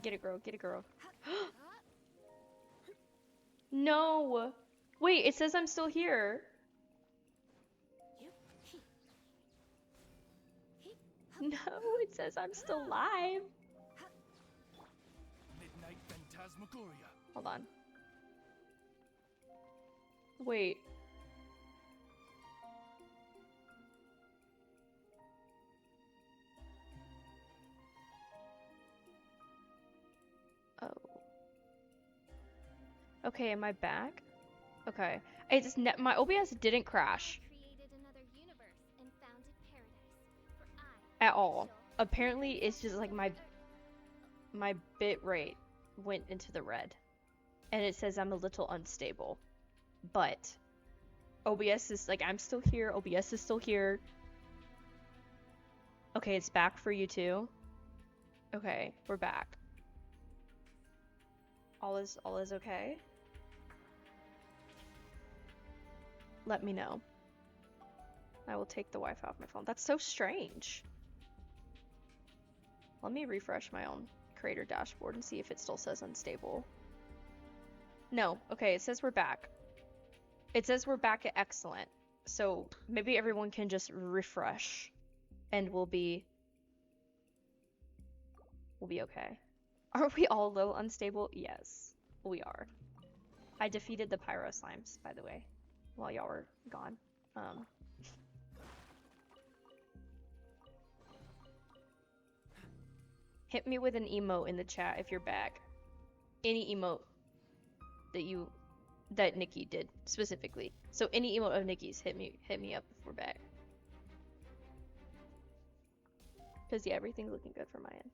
Get it, girl. Get it, girl. No! Wait, it says I'm still here. No, it says I'm still live. Midnight Phantasmagoria. Hold on. Wait. Oh. Okay, am I back? Okay. It's my OBS didn't crash Created another universe and founded paradise. For at all. Apparently, it's just like my bit rate went into the red. And it says I'm a little unstable. But OBS is like, I'm still here. OBS is still here. Okay, it's back for you too. Okay, we're back. All is okay. Let me know. I will take the Wi-Fi off my phone. That's so strange. Let me refresh my own creator dashboard and see if it still says unstable. No, okay, it says we're back. It says we're back at excellent. So maybe everyone can just refresh and we'll be okay. Are we all a little unstable? Yes, we are. I defeated the pyro slimes, by the way, while y'all were gone. Hit me with an emote in the chat if you're back. Any emote that Nikki did specifically. So any emote of Nikki's, hit me up if we're back. Cause yeah, everything's looking good from my end.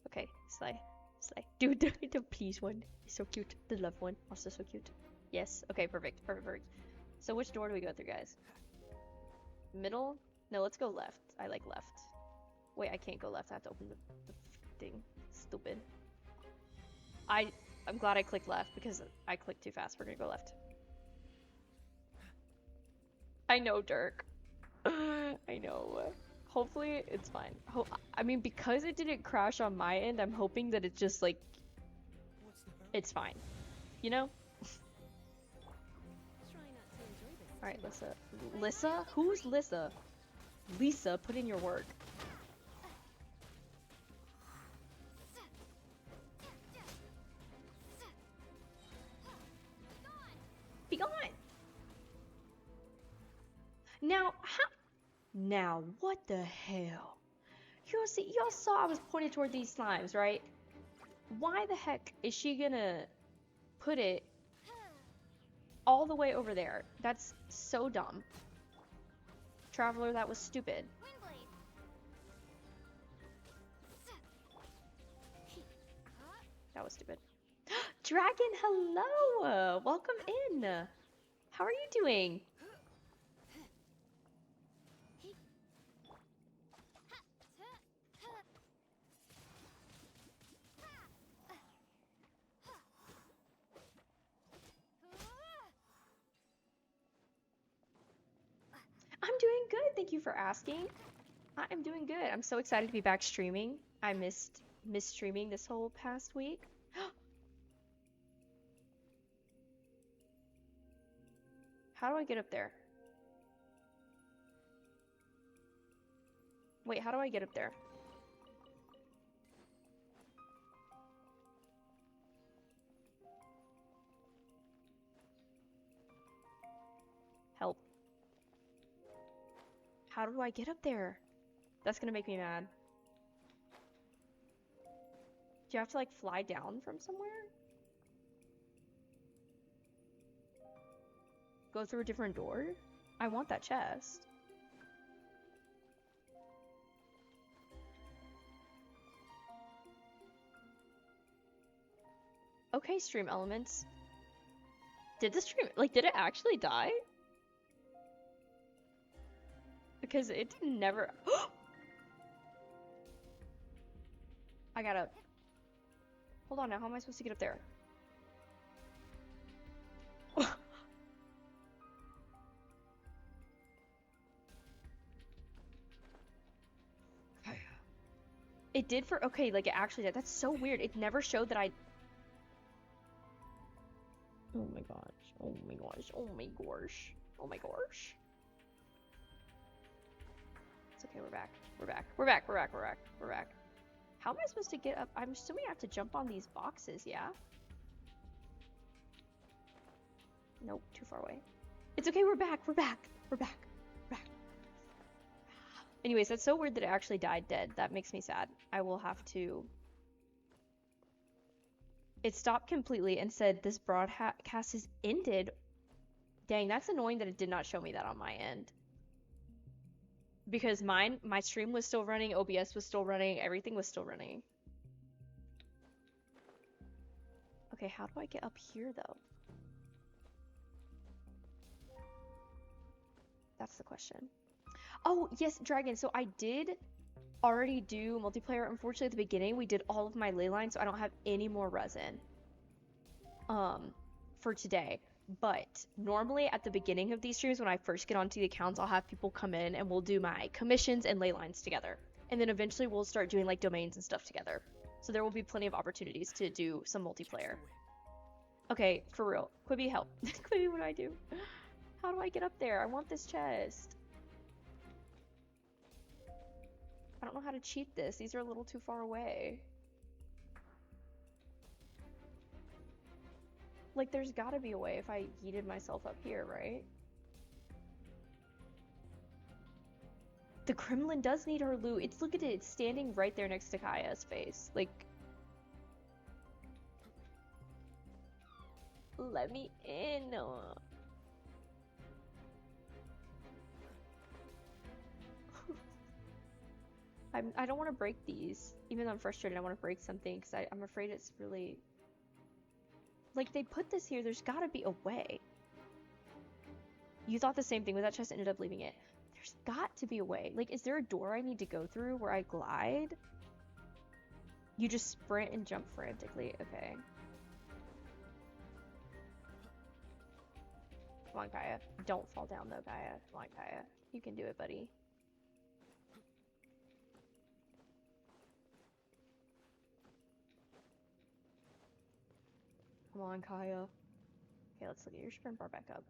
Okay, Sly. Dude, the please one. It's so cute. The love one, also so cute. Yes. Okay, perfect. So which door do we go through, guys? Middle? No, let's go left. I like left. Wait, I can't go left. I have to open the thing. Stupid. I'm glad I clicked left because I clicked too fast. We're gonna go left. I know, Dirk. I know. Hopefully it's fine. I mean, because it didn't crash on my end, I'm hoping that it's just like, it's fine. You know? Alright, Lissa. Lissa? Who's Lissa? Lisa, put in your work. Be gone! Now, how? Now, what the hell? Y'all saw I was pointing toward these slimes, right? Why the heck is she gonna put it all the way over there? That's so dumb. Traveler, that was stupid. That was stupid. Dragon, hello! Welcome in! How are you doing? I'm doing good, thank you for asking. I'm doing good. I'm so excited to be back streaming. I missed streaming this whole past week. How do I get up there? Wait, how do I get up there? Help. How do I get up there? That's gonna make me mad. Do you have to like fly down from somewhere? Go through a different door? I want that chest. Okay, stream elements. Did the stream, like, did it actually die? Because it never. I gotta. Hold on now, how am I supposed to get up there? It did for, okay, like it actually did. That's so weird. It never showed that I... Oh my gosh. Oh my gosh. Oh my gosh. Oh my gosh. It's okay, we're back. We're back. We're back. We're back. We're back. We're back. How am I supposed to get up? I'm assuming I have to jump on these boxes, yeah? Nope, too far away. It's okay, we're back. We're back. We're back. We're back. Anyways, that's so weird that it actually died dead. That makes me sad. I will have to... It stopped completely and said this broadcast is ended. Dang, that's annoying that it did not show me that on my end. Because my stream was still running, OBS was still running, everything was still running. Okay, how do I get up here though? That's the question. Oh, yes, Dragon. So I did already do multiplayer. Unfortunately, at the beginning, we did all of my ley lines, so I don't have any more resin for today. But normally at the beginning of these streams, when I first get onto the accounts, I'll have people come in and we'll do my commissions and ley lines together. And then eventually we'll start doing like domains and stuff together. So there will be plenty of opportunities to do some multiplayer. Okay, for real. Quibi, help. Quibi, what do I do? How do I get up there? I want this chest. I don't know how to cheat this. These are a little too far away. Like, there's gotta be a way if I yeeted myself up here, right? The Kremlin does need her loot. It's, look at it, it's standing right there next to Kaya's face. Like... Let me in. I don't want to break these. Even though I'm frustrated, I want to break something because I'm afraid it's really... Like, they put this here, there's gotta be a way. You thought the same thing, but that chest ended up leaving it. There's got to be a way. Like, is there a door I need to go through where I glide? You just sprint and jump frantically. Okay. Come on, Kaya. Don't fall down, though, Kaya. Come on, Kaya. You can do it, buddy. Come on, Kaya. Okay, let's look at your sprint bar back up.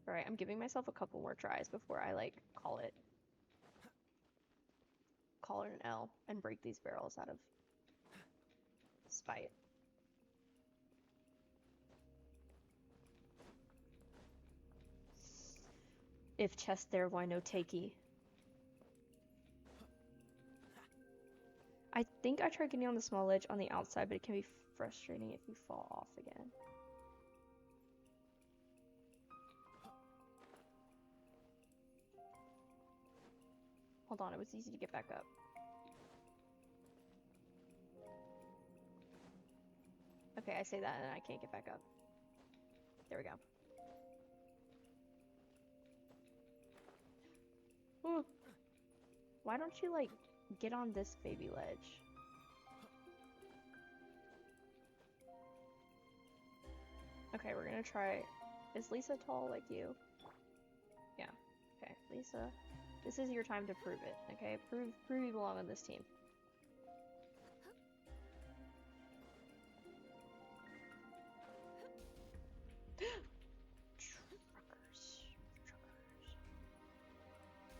Alright, I'm giving myself a couple more tries before I, like, call it an L and break these barrels out of spite. If chest there, why no takey? I think I tried getting on the small ledge on the outside, but it can be frustrating if you fall off again. Hold on, it was easy to get back up. Okay, I say that and I can't get back up. There we go. Ooh. Why don't you, like, get on this baby ledge? Okay, we're gonna try... Is Lisa tall like you? Yeah. Okay, Lisa. This is your time to prove it, okay? Prove you belong on this team.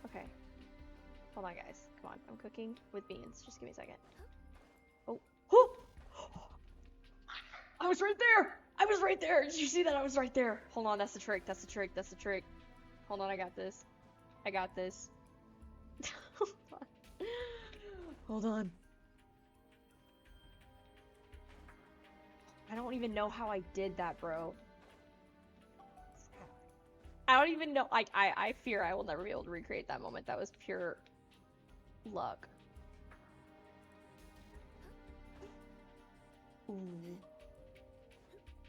Okay. Hold on, guys. Come on. I'm cooking with beans. Just give me a second. Oh. Oh! I was right there! I was right there! Did you see that? I was right there! Hold on, that's the trick. That's the trick. That's the trick. Hold on, I got this. I got this. Hold on. Hold on. I don't even know how I did that, bro. I don't even know. Like, I fear I will never be able to recreate that moment. That was pure luck. Ooh.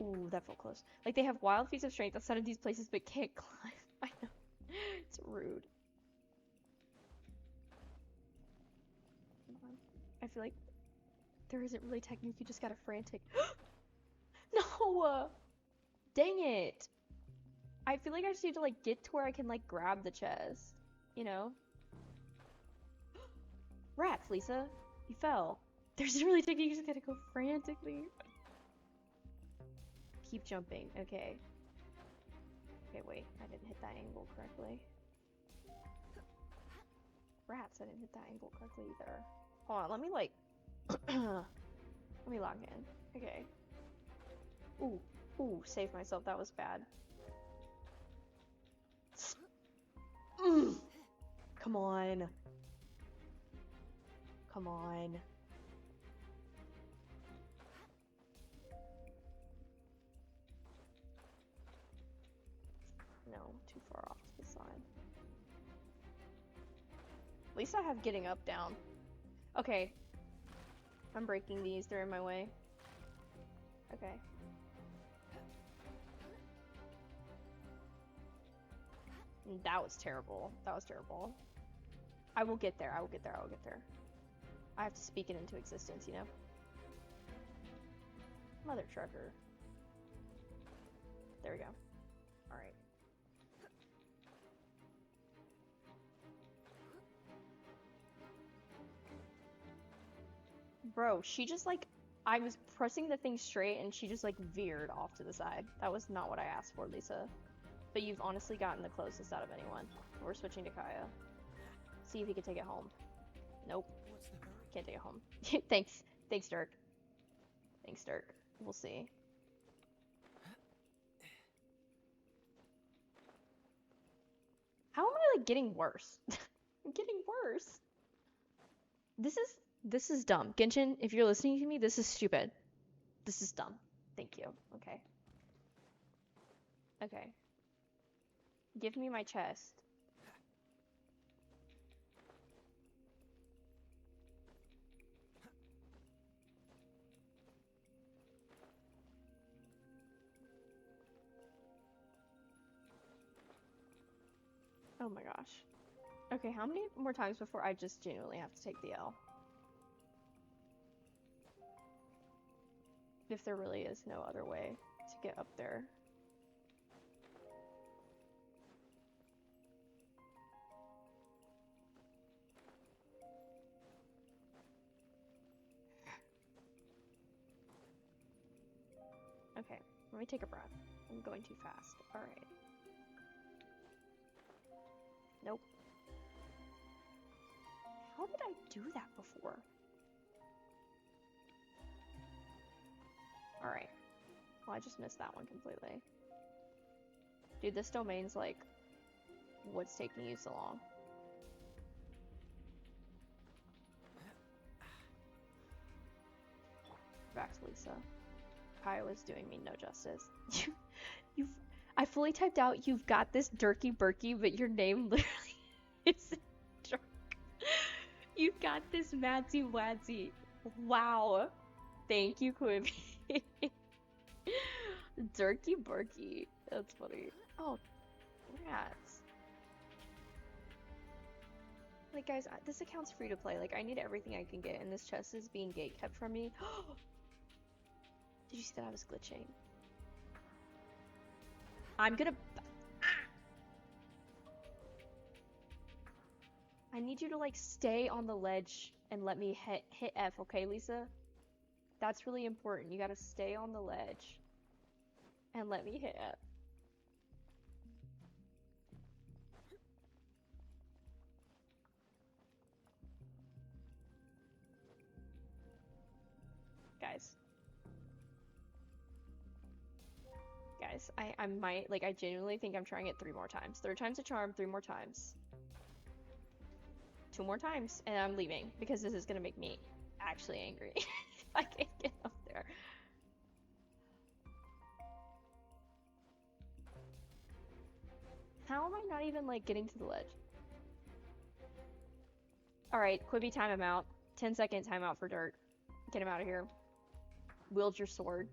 Ooh, that felt close. Like, they have wild feats of strength outside of these places, but can't climb. I know. It's rude. I feel like there isn't really technique. You just gotta frantic. No! Dang it! I feel like I just need to, like, get to where I can, like, grab the chest. You know? Rats, Lisa. He fell. There's really technique, you just gotta go frantically. Keep jumping, okay. Okay, wait, I didn't hit that angle correctly. Rats, I didn't hit that angle correctly either. Hold on, let me like... let me log in. Okay. Ooh, ooh, save myself, that was bad. Come on. Come on. No, too far off to the side. At least I have getting up down. Okay. I'm breaking these, they're in my way. Okay. That was terrible. That was terrible. I will get there, I will get there, I will get there. I have to speak it into existence, you know? Mother trucker. There we go. Alright. Bro, she just like... I was pressing the thing straight and she just like veered off to the side. That was not what I asked for, Lisa. But you've honestly gotten the closest out of anyone. We're switching to Kaya. See if he can take it home. Nope. Can't take it home. Thanks. Thanks, Dirk. Thanks, Dirk. We'll see. How am I like getting worse? I'm getting worse. This is dumb. Genshin, if you're listening to me, this is stupid. This is dumb. Thank you. Okay. Okay. Give me my chest. Oh my gosh. Okay, how many more times before I just genuinely have to take the L? If there really is no other way to get up there. Okay, let me take a breath. I'm going too fast. Alright. Nope. How did I do that before? Alright. Well, I just missed that one completely. Dude, this domain's like... What's taking you so long? Back to Lisa. Kaya was doing me no justice. I fully typed out, you've got this Durky Burky, but your name literally is Dirk. You've got this Madsy Wadsy. Wow. Thank you, Quibi. Durky Burky. That's funny. Oh, rats. Like, guys, this account's free to play. Like, I need everything I can get, and this chest is being gate kept from me. Did you see that I was glitching? I'm gonna... I need you to, like, stay on the ledge and let me hit F, okay, Lisa? That's really important. You gotta stay on the ledge and let me hit F. Guys, I might, like, I genuinely think I'm trying it 3 more times. 3rd time's a charm, 3 more times. 2 more times, and I'm leaving, because this is gonna make me actually angry if I can't get up there. How am I not even, like, getting to the ledge? Alright, Quibi, time him out. 10-second timeout for Dirt. Get him out of here. Wield your sword.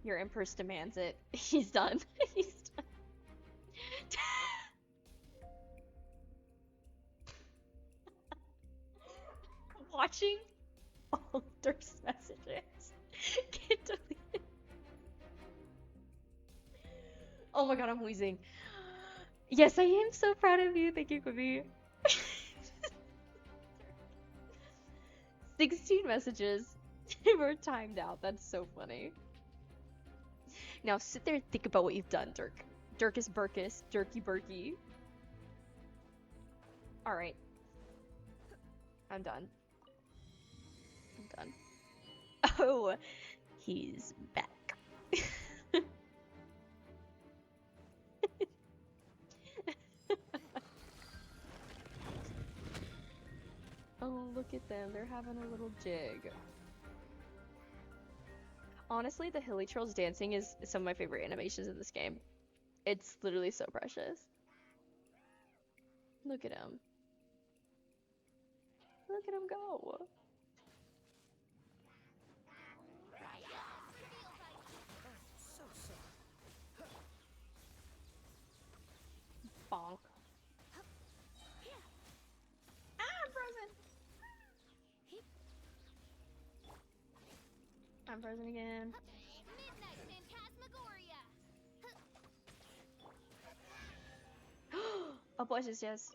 Your Empress demands it. He's done. He's done. Watching all Dirk's messages get deleted. Oh my god, I'm wheezing. Yes, I am so proud of you. Thank you, Quibi. 16 messages were timed out. That's so funny. Now sit there and think about what you've done, Dirk. Dirkus Burkus, Dirky Burky. Alright. I'm done. I'm done. Oh, he's back. Oh, look at them. They're having a little jig. Honestly, the Hilly Trolls dancing is some of my favorite animations in this game. It's literally so precious. Look at him. Look at him go. So sorry. Bonk. Ah, I'm frozen. I'm frozen again. Midnight Phantasmagoria. Oh, boys, yes.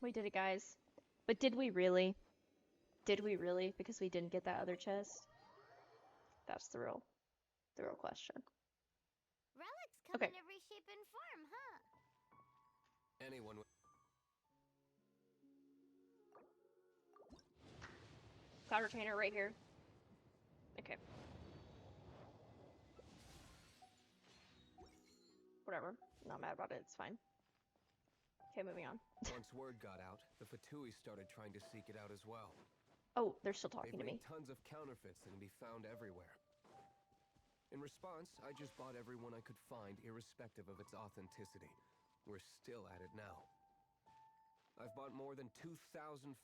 We did it, guys. But did we really? Did we really? Because we didn't get that other chest? That's the real question. Relics come Okay. in every shape and form, huh? Anyone with Cloud Retainer right here. Okay. Whatever. Not mad about it. It's fine. Okay, moving on. once word got out, the Fatui started trying to seek it out as well. Oh, they're still They've talking to me. made tons of counterfeits that can be found everywhere. In response, I just bought everyone I could find, irrespective of its authenticity. We're still at it now. I've bought more than 2,000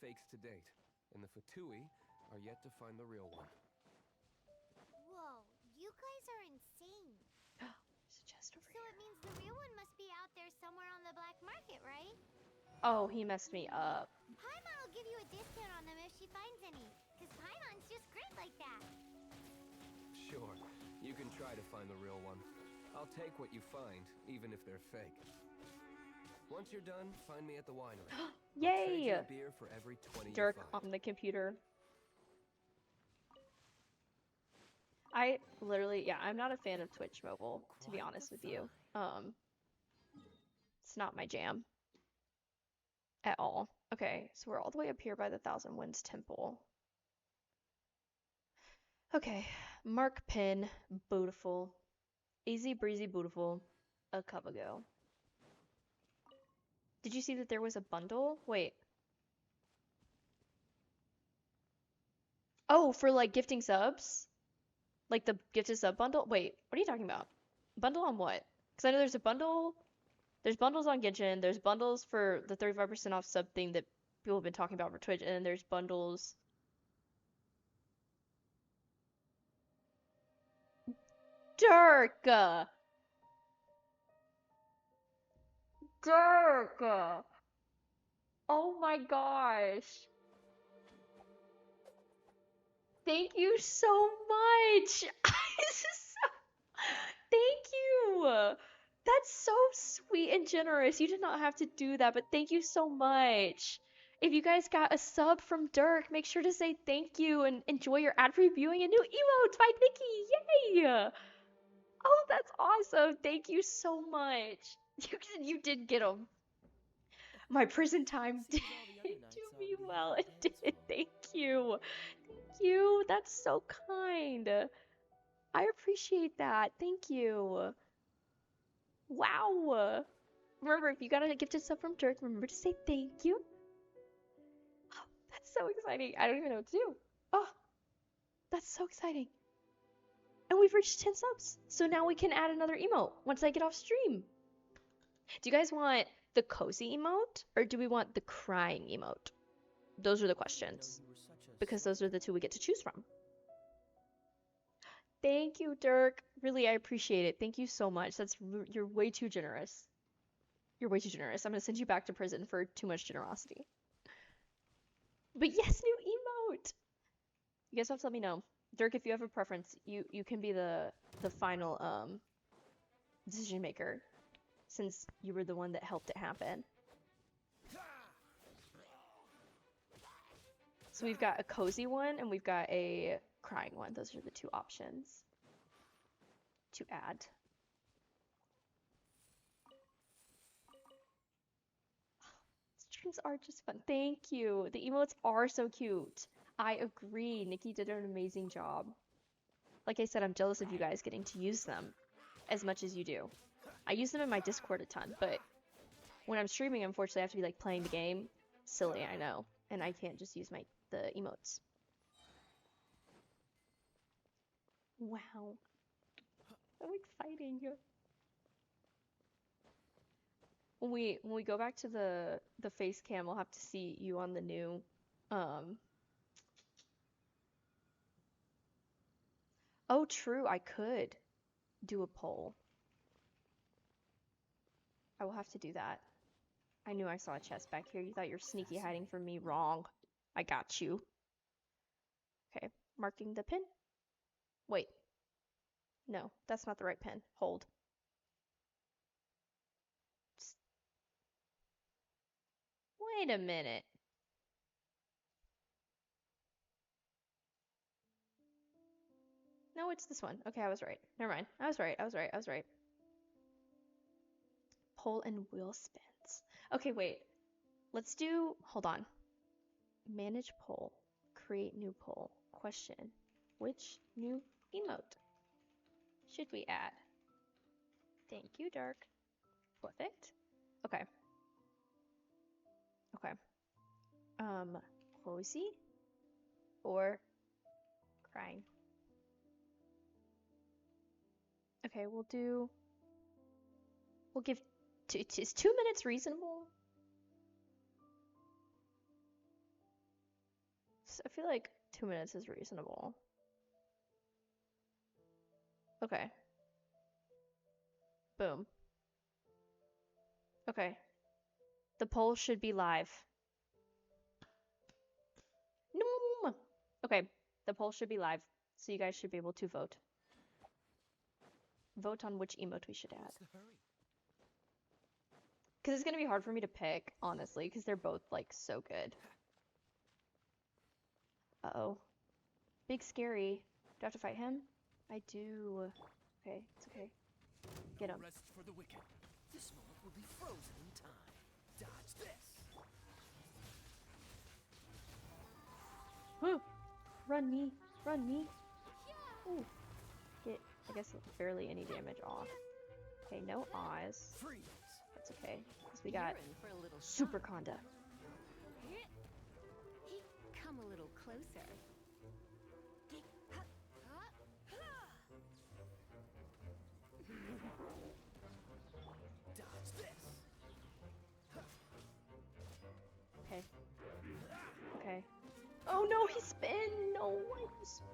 fakes to date, and the Fatui are yet to find the real one. Whoa, you guys are insane. There's a chest over So here. it means the real one must be out there somewhere on the black market, right? Oh, he messed me up. Paimon will give you a discount on them if she finds any, because Paimon's just great like that. Sure, you can try to find the real one. I'll take what you find, even if they're fake. Once you're done, find me at the winery. I'll trade you Yay! a beer for every 20 Dirk you find. on the computer. I literally, yeah, I'm not a fan of Twitch mobile, to be Quite honest the with you. It's not my jam at all. Okay, so we're all the way up here by the Thousand Winds Temple. Okay, Mark Pin, beautiful. Easy breezy, beautiful. A cup ago. Did you see that there was a bundle? Wait. Oh, for like gifting subs? Like the gifted sub bundle? Wait, what are you talking about? Bundle on what? Because I know there's a bundle. There's bundles on Genshin. There's bundles for the 35% off sub thing that people have been talking about for Twitch. And then there's bundles. Dirk! Dirk! Oh my gosh. Thank you so much. This is so... Thank you. That's so sweet and generous. You did not have to do that, but thank you so much. If you guys got a sub from Dirk, make sure to say thank you and enjoy your ad-free viewing and new emotes by Nikki. Yay! Oh, that's awesome. Thank you so much. You did get them. My prison time did do me well. It did. Thank you. Thank you. That's so kind. I appreciate that. Thank you. Wow. Remember, if you got a gifted sub from Dirk, remember to say thank you. Oh, that's so exciting. I don't even know what to do. Oh, that's so exciting. And we've reached 10 subs. So now we can add another emote once I get off stream. Do you guys want the cozy emote or do we want the crying emote? Those are the questions. Because those are the two we get to choose from. Thank you, Dirk. Really, I appreciate it. Thank you so much. You're way too generous. You're way too generous. I'm gonna send you back to prison for too much generosity. But yes, new emote. You guys have to let me know. Dirk, if you have a preference, you can be the final decision maker since you were the one that helped it happen. So we've got a cozy one and we've got a crying one. Those are the two options to add. Streams are just fun. Thank you. The emotes are so cute. I agree. Nikki did an amazing job. Like I said, I'm jealous of you guys getting to use them as much as you do. I use them in my Discord a ton, but when I'm streaming, unfortunately, I have to be like playing the game. Silly, I know. And I can't just use the emotes. Wow. So exciting. When we go back to the face cam, we'll have to see you on the new Oh, true, I could do a poll. I will have to do that. I knew I saw a chest back here. You thought you were sneaky hiding from me. Wrong. I got you. Okay, marking the pin. Wait. No, that's not the right pin. Hold. Wait a minute. No, it's this one. Okay, I was right. Never mind. I was right. Poll and wheel spins. Okay, wait. Let's do, hold on. Manage poll. Create new poll. Question. Which new emote should we add? Thank you, Dark. Perfect. Okay. Cozy or crying? Okay, we'll give is 2 minutes reasonable? I feel like 2 minutes is reasonable. Okay. Boom. Okay. The poll should be live. No. Okay, the poll should be live, so you guys should be able to vote. Vote on which emote we should add. Because it's going to be hard for me to pick, honestly, because they're both, like, so good. Uh-oh. Big scary. Do I have to fight him? I do. Okay, it's okay. Get him. Rest for the wicked. This moment will be frozen in time. Dodge this. Run me. Run me. Ooh. Get, I guess, barely any damage off. Okay, no Oz. Freeze. That's okay. Because we got Super Conda. Come a little closer. Dodge this. Okay. Okay. Oh no, he spin! No, why did he spin?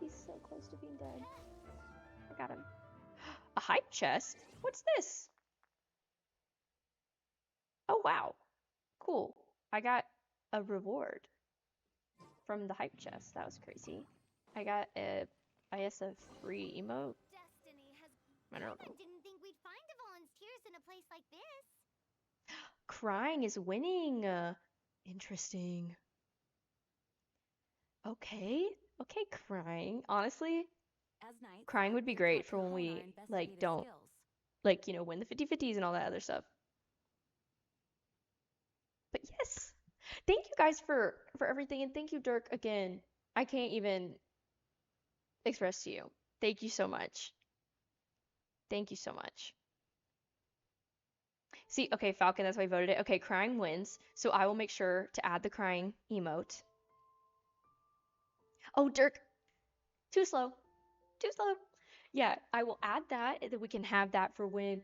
He's so close to being dead. I got him. A hype chest? What's this? Oh wow. Cool. I got a reward from the hype chest. That was crazy. I got a, I guess, a free emote. Destiny has. I don't know. Didn't think we'd find the volunteers in a place like this. Crying is winning. Interesting. Okay. Okay, crying. Honestly, crying would be great for when we, like, don't, like, you know, win the 50-50s and all that other stuff. But yes. Thank you guys for everything, and thank you, Dirk, again. I can't even express to you. Thank you so much. Thank you so much. See, okay, Falcon, that's why I voted it. Okay, crying wins, so I will make sure to add the crying emote. Oh, Dirk, too slow. Too slow. Yeah, I will add that, and then we can have that for when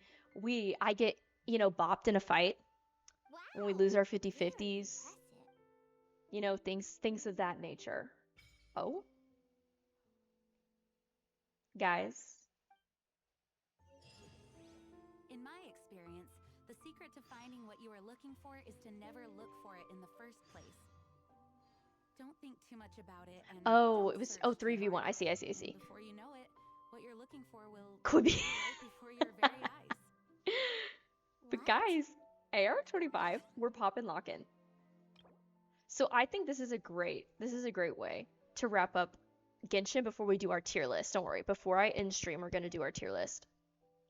I get, you know, bopped in a fight. Wow. When we lose our Very 50-50s. impressive. You know, things of that nature. Oh? Guys. In my experience, the secret to finding what you are looking for is to never look for it in the first place. Don't think too much about it and Oh, don't it was search too 3v1. hard. I see. And before you know it, what you're looking for will Could be. be right before your very eyes. But What? guys, AR-25, we're popping locking. So I think this is a great way to wrap up Genshin before we do our tier list. Don't worry. Before I end stream, we're gonna do our tier list.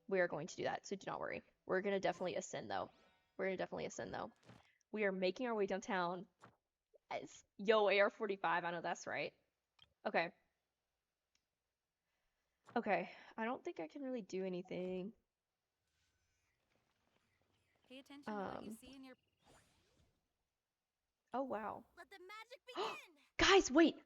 We are going to do that, so do not worry. We're gonna definitely ascend though. We are making our way downtown. Yo, AR-45, I know that's right. Okay. Okay, I don't think I can really do anything. Pay attention to what you see in your. Oh, wow. Let the magic begin! Guys, wait!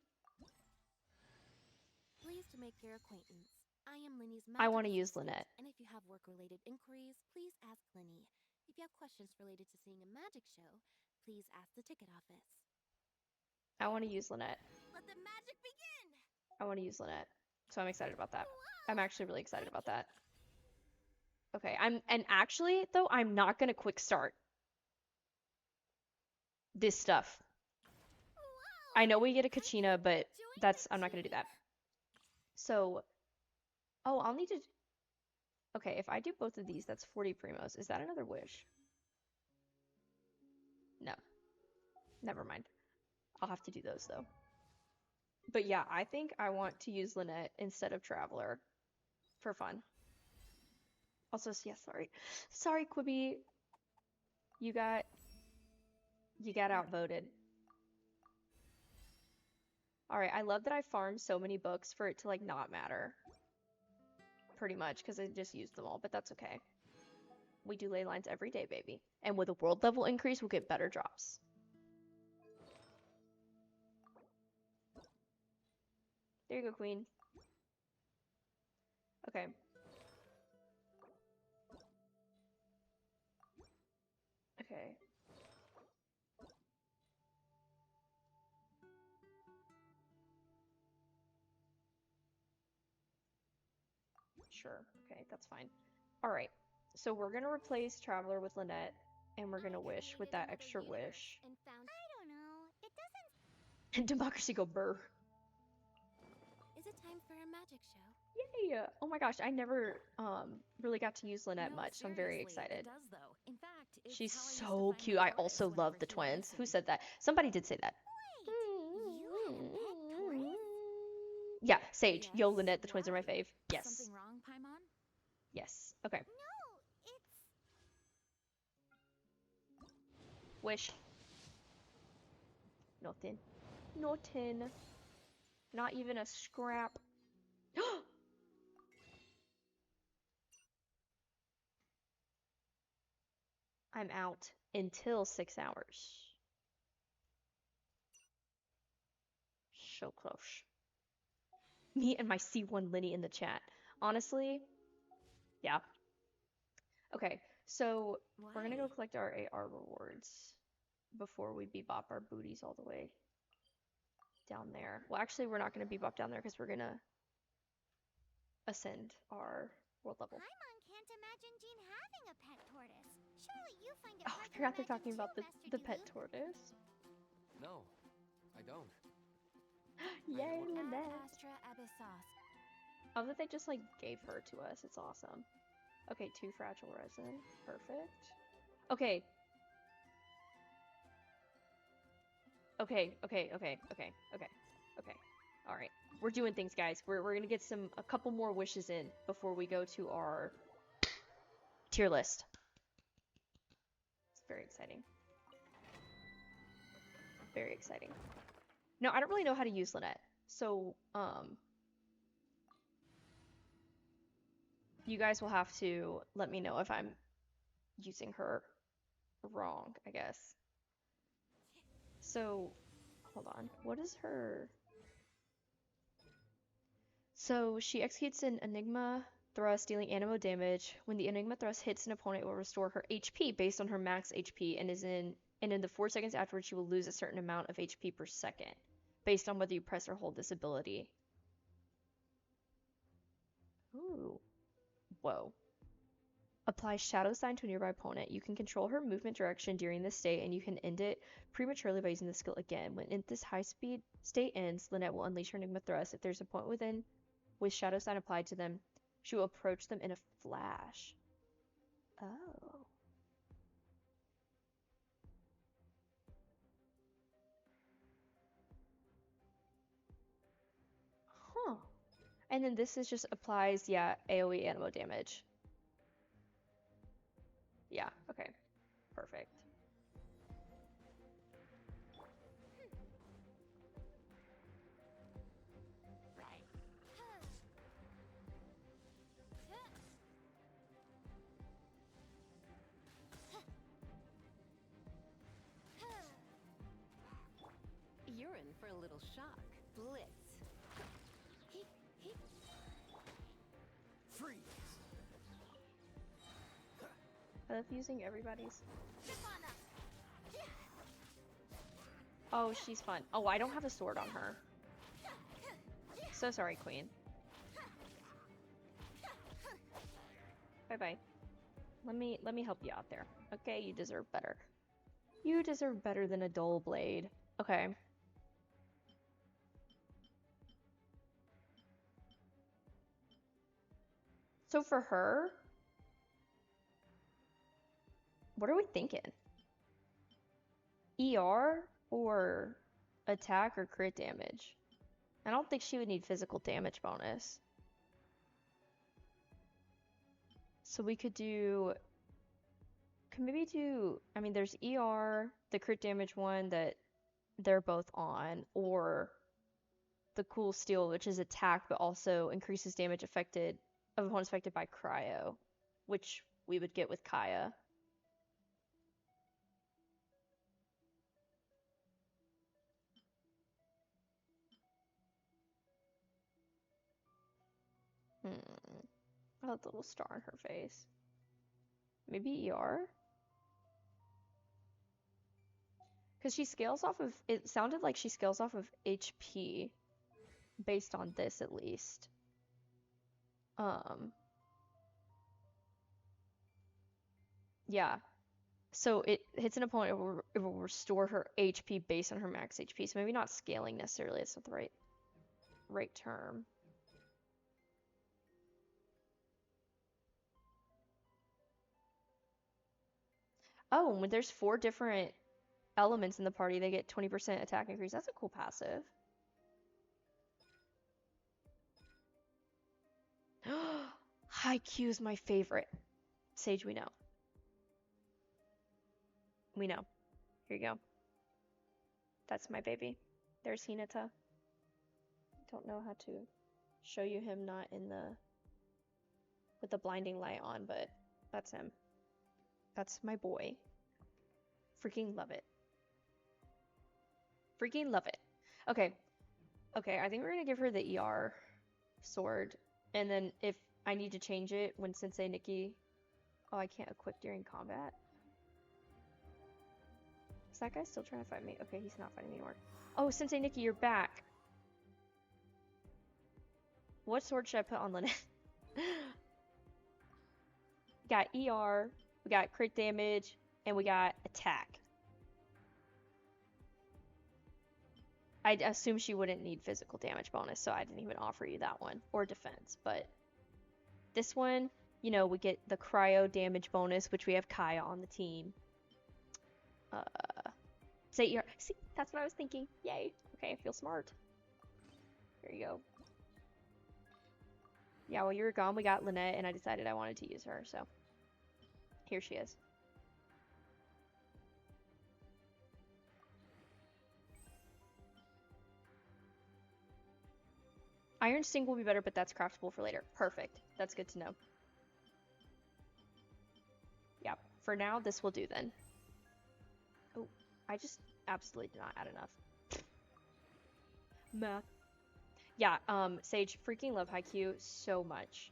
Pleased to make your acquaintance. I am Linny's I magic want to use assistant, Lynette. and if you have work-related inquiries, please ask Linny. If you have questions related to seeing a magic show, please ask the ticket office. I want to use Lynette. Let the magic begin! I want to use Lynette. So I'm excited about that. I'm actually really excited about that. Okay, and actually, though, I'm not gonna quick start this stuff. I know we get a Kachina, but I'm not gonna do that. So, oh, I'll need to, okay, if I do both of these, that's 40 primos. Is that another wish? No. Never mind. I'll have to do those, though. But yeah, I think I want to use Lynette instead of Traveler for fun. Also, yeah, sorry, Quibi. You got outvoted. Alright, I love that I farmed so many books for it to, like, not matter. Pretty much, because I just used them all, but that's okay. We do ley lines every day, baby. And with a world level increase, we'll get better drops. There you go, queen. Okay. Okay. Sure. Okay, that's fine. Alright. So we're gonna replace Traveler with Lynette, and we're gonna wish with that extra wish. And found... I don't know. It doesn't... And democracy go burr. Is it time for a magic show? Yay! Oh my gosh, I never really got to use Lynette No, much, so I'm very seriously, excited. It does, though. In fact, it's She's how I used to so find cute. my I tortoise also whenever love the he twins. went Who missing. said that? Somebody did say that. Wait, you have a pet tortoise? Yeah, Sage. Yo, Yes, Lynette, the twins are my why? fave. Yes. Something wrong, Paimon? Yes. Okay. No, it's... Wish. Nothing. Nothing. Not even a scrap. I'm out until 6 hours. So close. Me and my C1 Linny in the chat. Honestly, yeah. Okay, so we're gonna go Why? collect our AR rewards before we bebop our booties all the way down there. Well, actually, we're not gonna bebop down there because we're gonna ascend our world level. Paimon can't imagine Jean having a pet tortoise. Surely you find it Oh, hard I forgot they're to talking imagine about too, the Master pet Doodoo. tortoise. No, I don't. Yay, What- Ad Lynette! Astra Abyssos. Oh, that they just like gave her to us. It's awesome. Okay, 2 fragile resin. Perfect. Okay. Okay. Alright. We're doing things, guys. We're gonna get a couple more wishes in before we go to our tier list. It's very exciting. Very exciting. No, I don't really know how to use Lynette. So, you guys will have to let me know if I'm using her wrong, I guess. So, hold on. What is her? So, she executes an Enigma thrust, dealing animo damage. When the Enigma thrust hits an opponent, it will restore her HP based on her max HP, and in the 4 seconds afterwards, she will lose a certain amount of HP per second, based on whether you press or hold this ability. Ooh. Whoa. Apply Shadow Sign to a nearby opponent. You can control her movement direction during this state, and you can end it prematurely by using the skill again. When this high-speed state ends, Lynette will unleash her Enigma Thrust. If there's a point within with Shadow Sign applied to them, she will approach them in a flash. Oh. And then this is just applies, yeah, AoE animo damage. Yeah, okay. Perfect. You're in for a little shock. Blitz. Freeze. I love using everybody's. Oh, she's fun. Oh, I don't have a sword on her. So sorry, queen. Bye-bye. Let me help you out there. Okay, you deserve better. You deserve better than a dull blade. Okay. So for her, what are we thinking? ER or attack or crit damage? I don't think she would need physical damage bonus. So we could do, can maybe do, I mean, there's ER, the crit damage one that they're both on, or the cool steel, which is attack, but also increases damage affected of opponents affected by cryo, which we would get with Kaya. I have a little star on her face. Maybe ER? Because she scales off of, it sounded like she scales off of HP, based on this at least. Yeah. So it hits an opponent, it will restore her HP based on her max HP. So maybe not scaling necessarily, it's not the right term. Oh, when there's 4 different elements in the party, they get 20% attack increase. That's a cool passive. High Q is my favorite. Sage, we know. We know. Here you go. That's my baby. There's Hinata. Don't know how to show you him not in the with the blinding light on, but that's him. That's my boy. Freaking love it. Freaking love it. Okay. Okay, I think we're gonna give her the ER sword. And then if I need to change it when Sensei Nikki... Oh, I can't equip during combat. Is that guy still trying to fight me? Okay, he's not fighting me anymore. Oh, Sensei Nikki, you're back. What sword should I put on Lynette? We got ER, we got crit damage, and we got attack. I'd assume she wouldn't need physical damage bonus, so I didn't even offer you that one. Or defense, but this one, you know, we get the cryo damage bonus, which we have Kaya on the team. Say ER. See, that's what I was thinking. Yay. Okay, I feel smart. There you go. Yeah, while you were gone, we got Lynette, and I decided I wanted to use her, so here she is. Iron Sting will be better, but that's craftable for later. Perfect. That's good to know. Yeah, for now, this will do then. Oh, I just absolutely did not add enough. Math. Yeah, Sage, freaking love Haikyuu so much.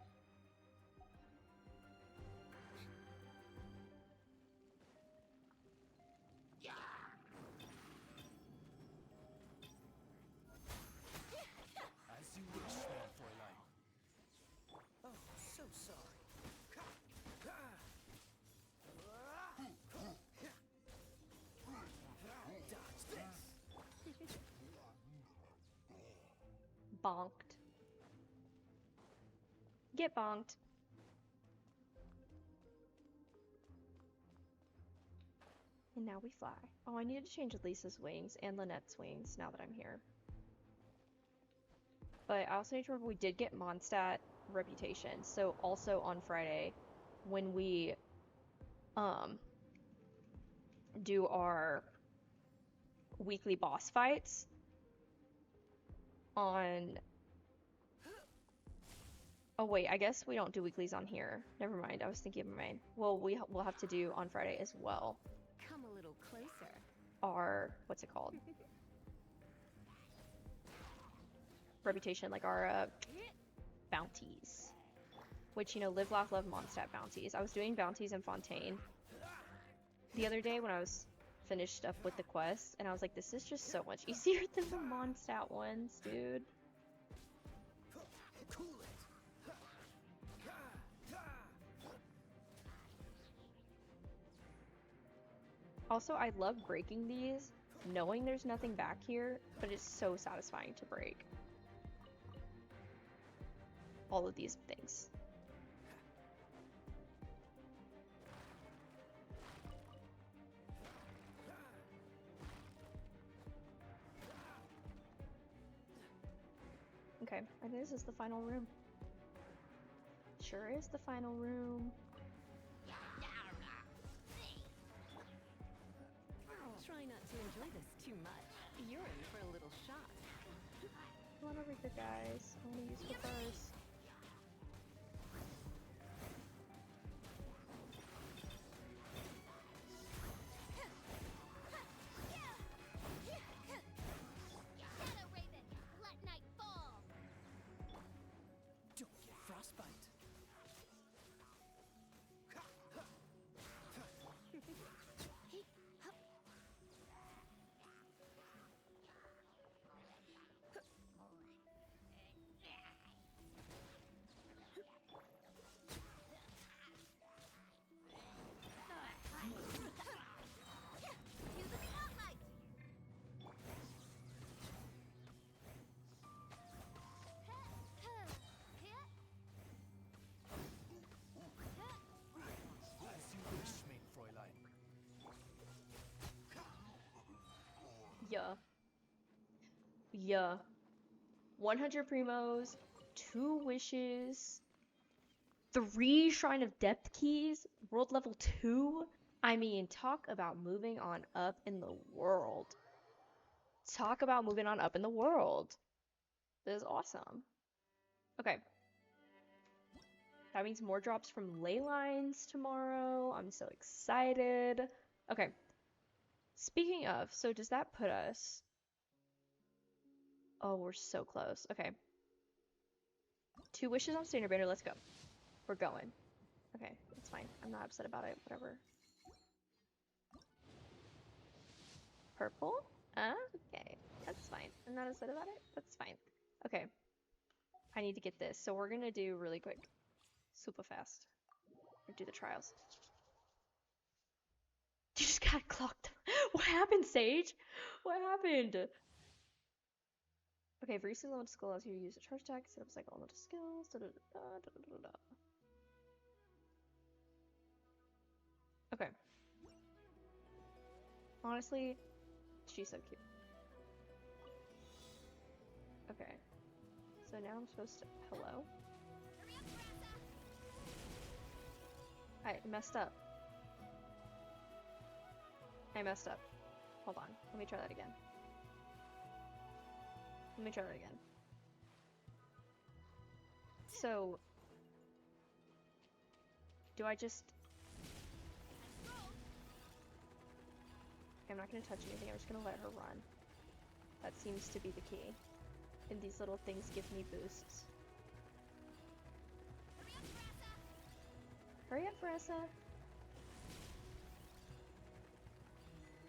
As you wish, small Fräulein. Oh, so sorry. Dodge this. Bonked. Get bonked. And now we fly. Oh, I needed to change Lisa's wings and Lynette's wings now that I'm here. But I also need to remember we did get Mondstadt reputation. So also on Friday, when we do our weekly boss fights on... Oh wait, I guess we don't do weeklies on here. Never mind, I was thinking of mine. Well, we'll have to do on Friday as well. Come a little closer. Our, what's it called? Reputation, like our bounties. Which, you know, live, laugh, love Mondstadt bounties. I was doing bounties in Fontaine the other day when I was finished up with the quest, and I was like, this is just so much easier than the Mondstadt ones, dude. Cool it. Also, I love breaking these, knowing there's nothing back here, but it's so satisfying to break all of these things. Okay, I think this is the final room. Sure is the final room. Try not to enjoy this too much. You're in for a little shock. Come on over here, guys. I want to use the first. Shadow Raven, let night fall. Don't get frostbite. Use the spotlight. As you wish, mein Fräulein. Yeah. Yeah. 100 primos, 2 wishes, 3 Shrine of Depth keys, world level 2. I mean, talk about moving on up in the world. Talk about moving on up in the world. This is awesome. Okay. That means more drops from ley lines tomorrow. I'm so excited. Okay. Speaking of, so does that put us... Oh, we're so close. Okay. 2 wishes on Standard Banner. Let's go. We're going. Okay, it's fine. I'm not upset about it. Whatever. Purple? Okay. That's fine. I'm not upset about it. That's fine. Okay. I need to get this. So we're gonna do really quick. Super fast. Or do the trials. You just got clocked. What happened, Sage? What happened? Okay, for each level skill allows you to use a charge attack, set up cycle elemental skills. Da, da, da, da, da, da, da. Okay. Honestly, she's so cute. Okay. So now I'm supposed to... Hello? I messed up. I messed up. Hold on. Let me try that again. Let me try that again. So... Do I just... I'm not going to touch anything, I'm just going to let her run. That seems to be the key. And these little things give me boosts. Hurry up, Faressa!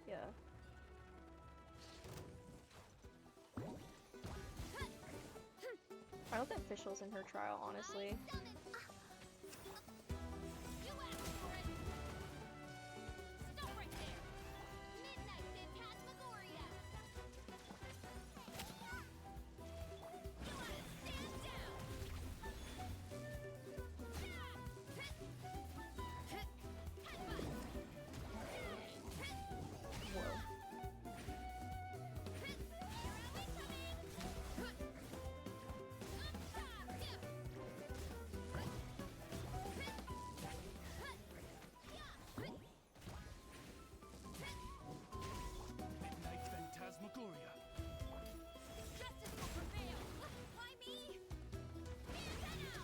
Yeah. I hope that Fischl's in her trial, honestly. You asked for it. Stop right there. Midnight Phantasmagoria. You wanna stand down. Whoa.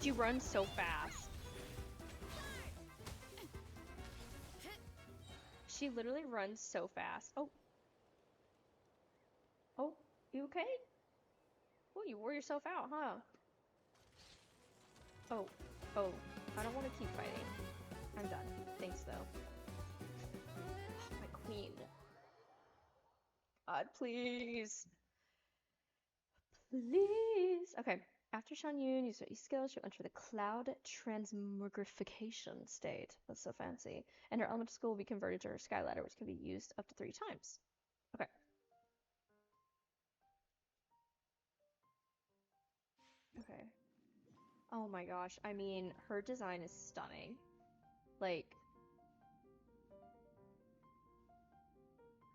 She runs so fast. She literally runs so fast. Oh. Oh, you okay? Oh, you wore yourself out, huh? Oh. Oh. I don't want to keep fighting. I'm done. Thanks, though. Oh, my queen. God, please. Please. Okay. After Shan Yun uses her skills, she'll enter the cloud transmogrification state. That's so fancy. And her elemental skill will be converted to her sky ladder, which can be used up to 3 times. Okay. Okay. Oh my gosh. I mean, her design is stunning. Like,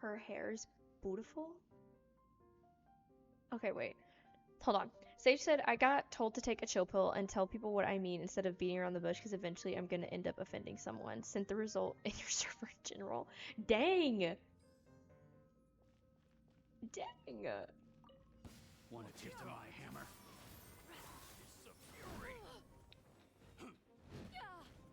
her hair's beautiful. Okay, wait. Hold on. Sage said, I got told to take a chill pill and tell people what I mean instead of beating around the bush because eventually I'm going to end up offending someone. Sent the result in your server in general. Dang! Dang! Want a tip to my hammer?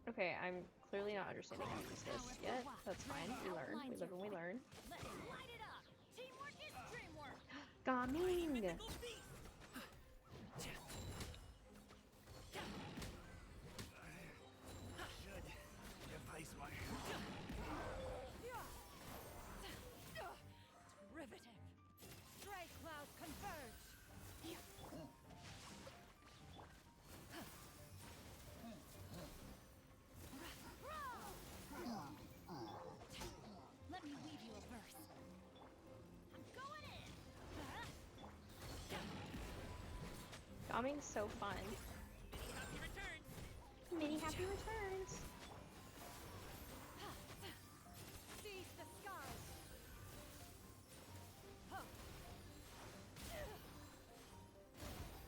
Okay, I'm clearly not understanding how to use this yet. That's fine. We learn. We live and we learn. Let's light it up. Teamwork is dreamwork. Gaming! Device my hammer. Riveting. Stray clouds converge. Let me weave you a verse. I'm going in. Gaming's so fun. Happy returns. Many happy returns! Seize the skies.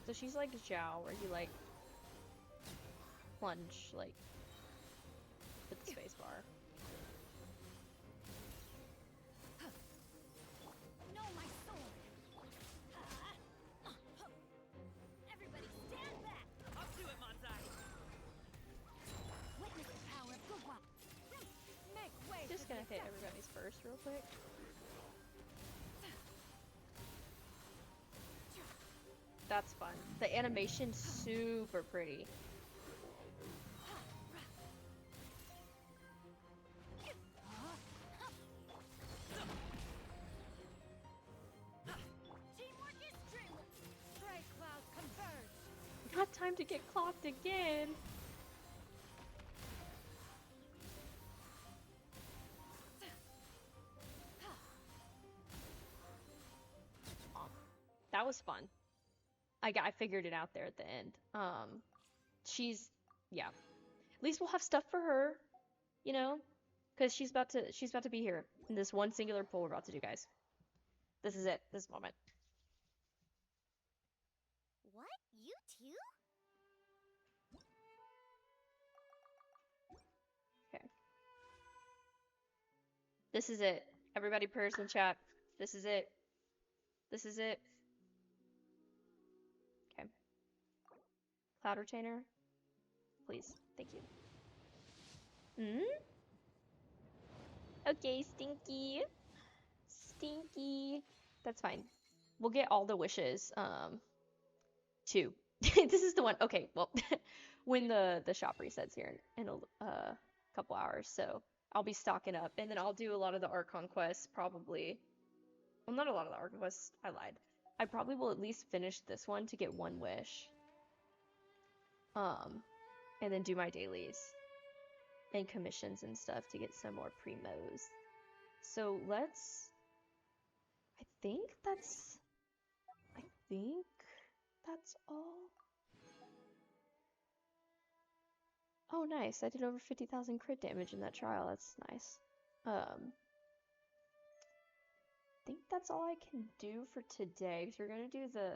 So she's like Zhao, where you like plunge like with the space bar. Know my sword. Everybody stand back. Up to it, Monzai. Witness the power of the wild. Make way. Just for gonna the hit attack. everybody's first real quick. That's fun. The animation's super pretty. Teamwork is dreamwork. Stray clouds converge. Not time to get clocked again. That was fun. I figured it out there at the end. Yeah. At least we'll have stuff for her, you know, because she's about to be here in this one singular pull we're about to do, guys. This is it. This moment. What? You too? Okay. This is it. Everybody prayers in chat. This is it. This is it. Okay. Cloud retainer. Please. Thank you. Okay, Stinky. Stinky. That's fine. We'll get all the wishes. Too. This is the one. Okay, well, when the shop resets here in a couple hours, so I'll be stocking up, and then I'll do a lot of the Archon quests, probably. Well, not a lot of the Archon quests. I lied. I probably will at least finish this one to get one wish. And then do my dailies and commissions and stuff to get some more primos. So let's. I think that's all. Oh, nice. I did over 50,000 crit damage in that trial. That's nice. I think that's all I can do for today. Because we're going to do the...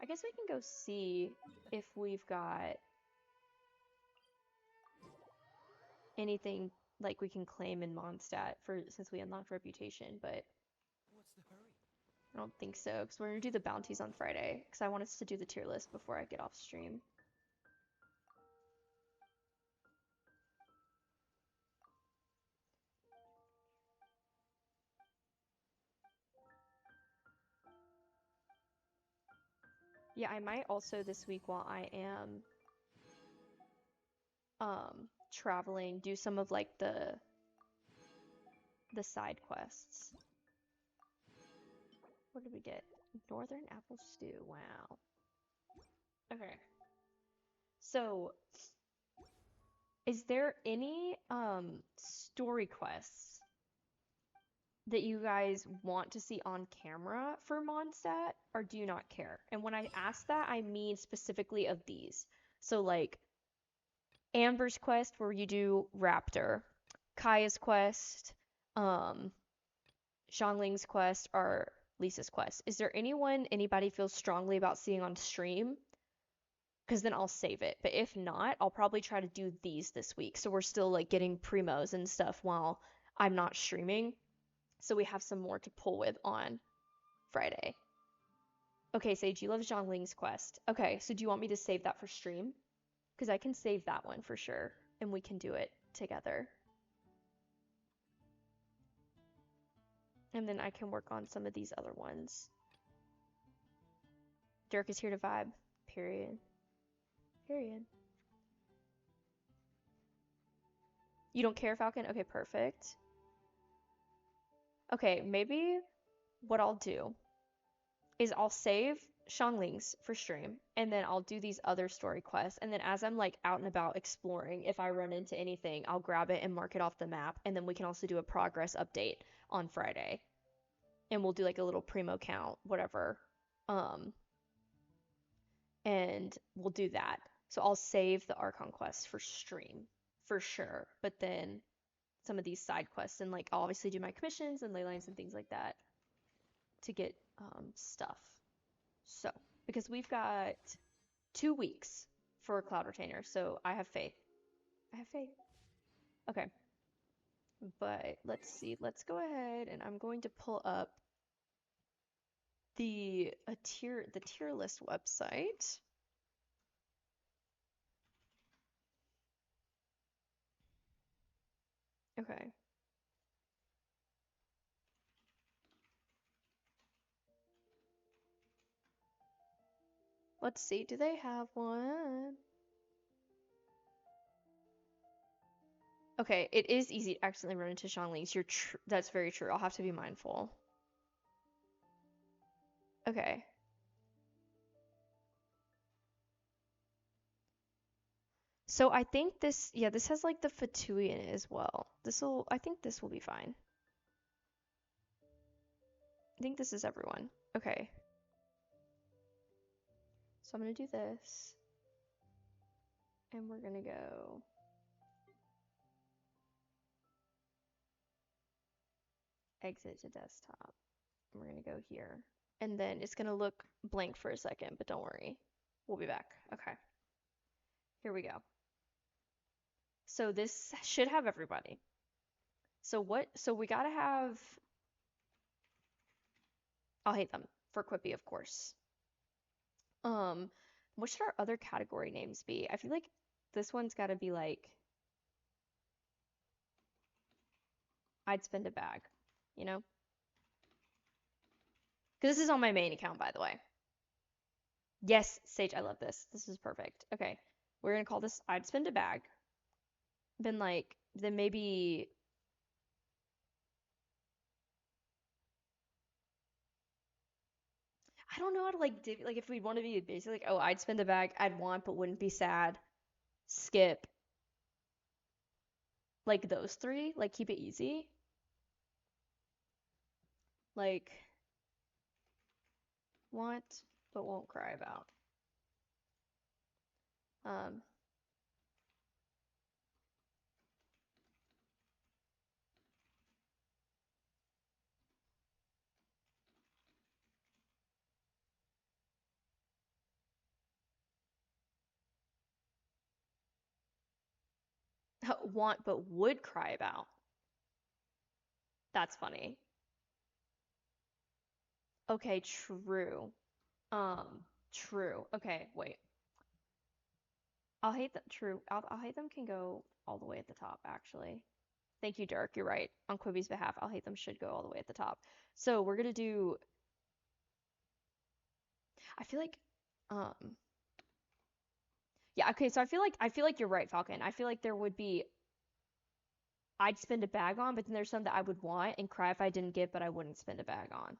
I guess we can go see if we've got anything like we can claim in Mondstadt since we unlocked Reputation, but What's the hurry? I don't think so. Because we're going to do the bounties on Friday. Because I want us to do the tier list before I get off stream. Yeah, I might also this week while I am traveling do some of like the side quests. What did we get? Northern apple stew. Wow. Okay. So, is there any story quests that you guys want to see on camera for Mondstadt, or do you not care? And when I ask that, I mean specifically of these. So like Amber's quest where you do Raptor, Kaya's quest, um, Xiangling's quest, or Lisa's quest. Is there anyone anybody feels strongly about seeing on stream? Because then I'll save it. But if not, I'll probably try to do these this week. So we're still like getting primos and stuff while I'm not streaming. So we have some more to pull with on Friday. Okay, Sage, you love Zhongling's quest. Okay, so do you want me to save that for stream? Because I can save that one for sure, and we can do it together. And then I can work on some of these other ones. Dirk is here to vibe. Period. Period. You don't care, Falcon? Okay, perfect. Okay, maybe what I'll do is I'll save Xiangling's for stream, and then I'll do these other story quests, and then as I'm like out and about exploring, if I run into anything, I'll grab it and mark it off the map, and then we can also do a progress update on Friday. And we'll do like a little primo count, whatever. And we'll do that. So I'll save the Archon quest for stream for sure, but then some of these side quests, and like I'll obviously do my commissions and ley lines and things like that to get stuff. So, because we've got 2 weeks for a Cloud Retainer, so I have faith. I have faith. Okay. But let's see. Let's go ahead and I'm going to pull up the tier list website. Okay. Let's see. Do they have one? Okay, it is easy to accidentally run into Xiangling's. That's very true. I'll have to be mindful. Okay. So I think this, yeah, this has like the Fatui in it as well. I think this will be fine. I think this is everyone. Okay. So I'm gonna do this. And we're gonna go exit to desktop. And we're gonna go here. And then it's gonna look blank for a second, but don't worry. We'll be back. Okay. Here we go. So this should have everybody. So we gotta have, I'll hate them for Quippy, of course. What should our other category names be? I feel like this one's gotta be like, I'd spend a bag, you know? Because this is on my main account, by the way. Yes, Sage, I love this. This is perfect. Okay, we're gonna call this I'd spend a bag. Then maybe I don't know how to like if we'd want to be basically like, oh, I'd spend a bag, I'd want but wouldn't be sad. Skip. Like those three, like keep it easy. Like want but won't cry about. Want but would cry about. That's funny. Okay, true. True. Okay, wait. I'll hate them. True. I'll hate them can go all the way at the top, actually. Thank you, Dirk. You're right. On Quibi's behalf, I'll hate them should go all the way at the top. So we're gonna do. I feel like Yeah, okay, so I feel like you're right, Falcon. I feel like there would be I'd spend a bag on, but then there's some that I would want and cry if I didn't get, but I wouldn't spend a bag on.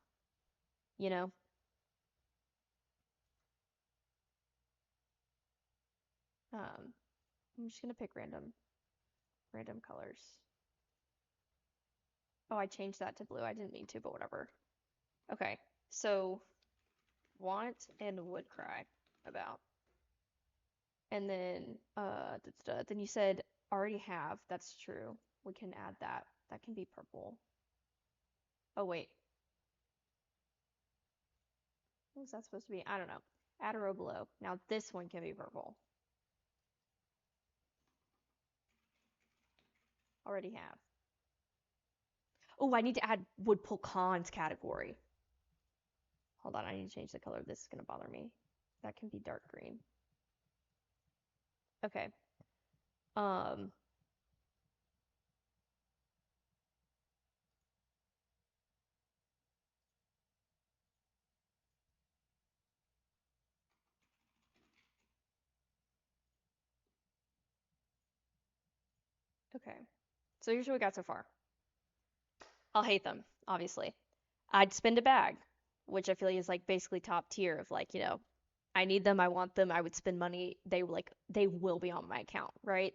You know? I'm just gonna pick random colors. Oh, I changed that to blue. I didn't mean to, but whatever. Okay, so want and would cry about. And then then you said already have. That's true. We can add that. That can be purple. Oh wait, what was that supposed to be? I don't know. Add a row below. Now this one can be purple. Already have. Oh, I need to add would pull cons category. Hold on, I need to change the color. This is gonna bother me. That can be dark green. Okay. Um, okay. So here's what we got so far. I'll hate them, obviously. I'd spend a bag, which I feel like is like basically top tier of like, I need them, I want them, I would spend money. They will be on my account, right?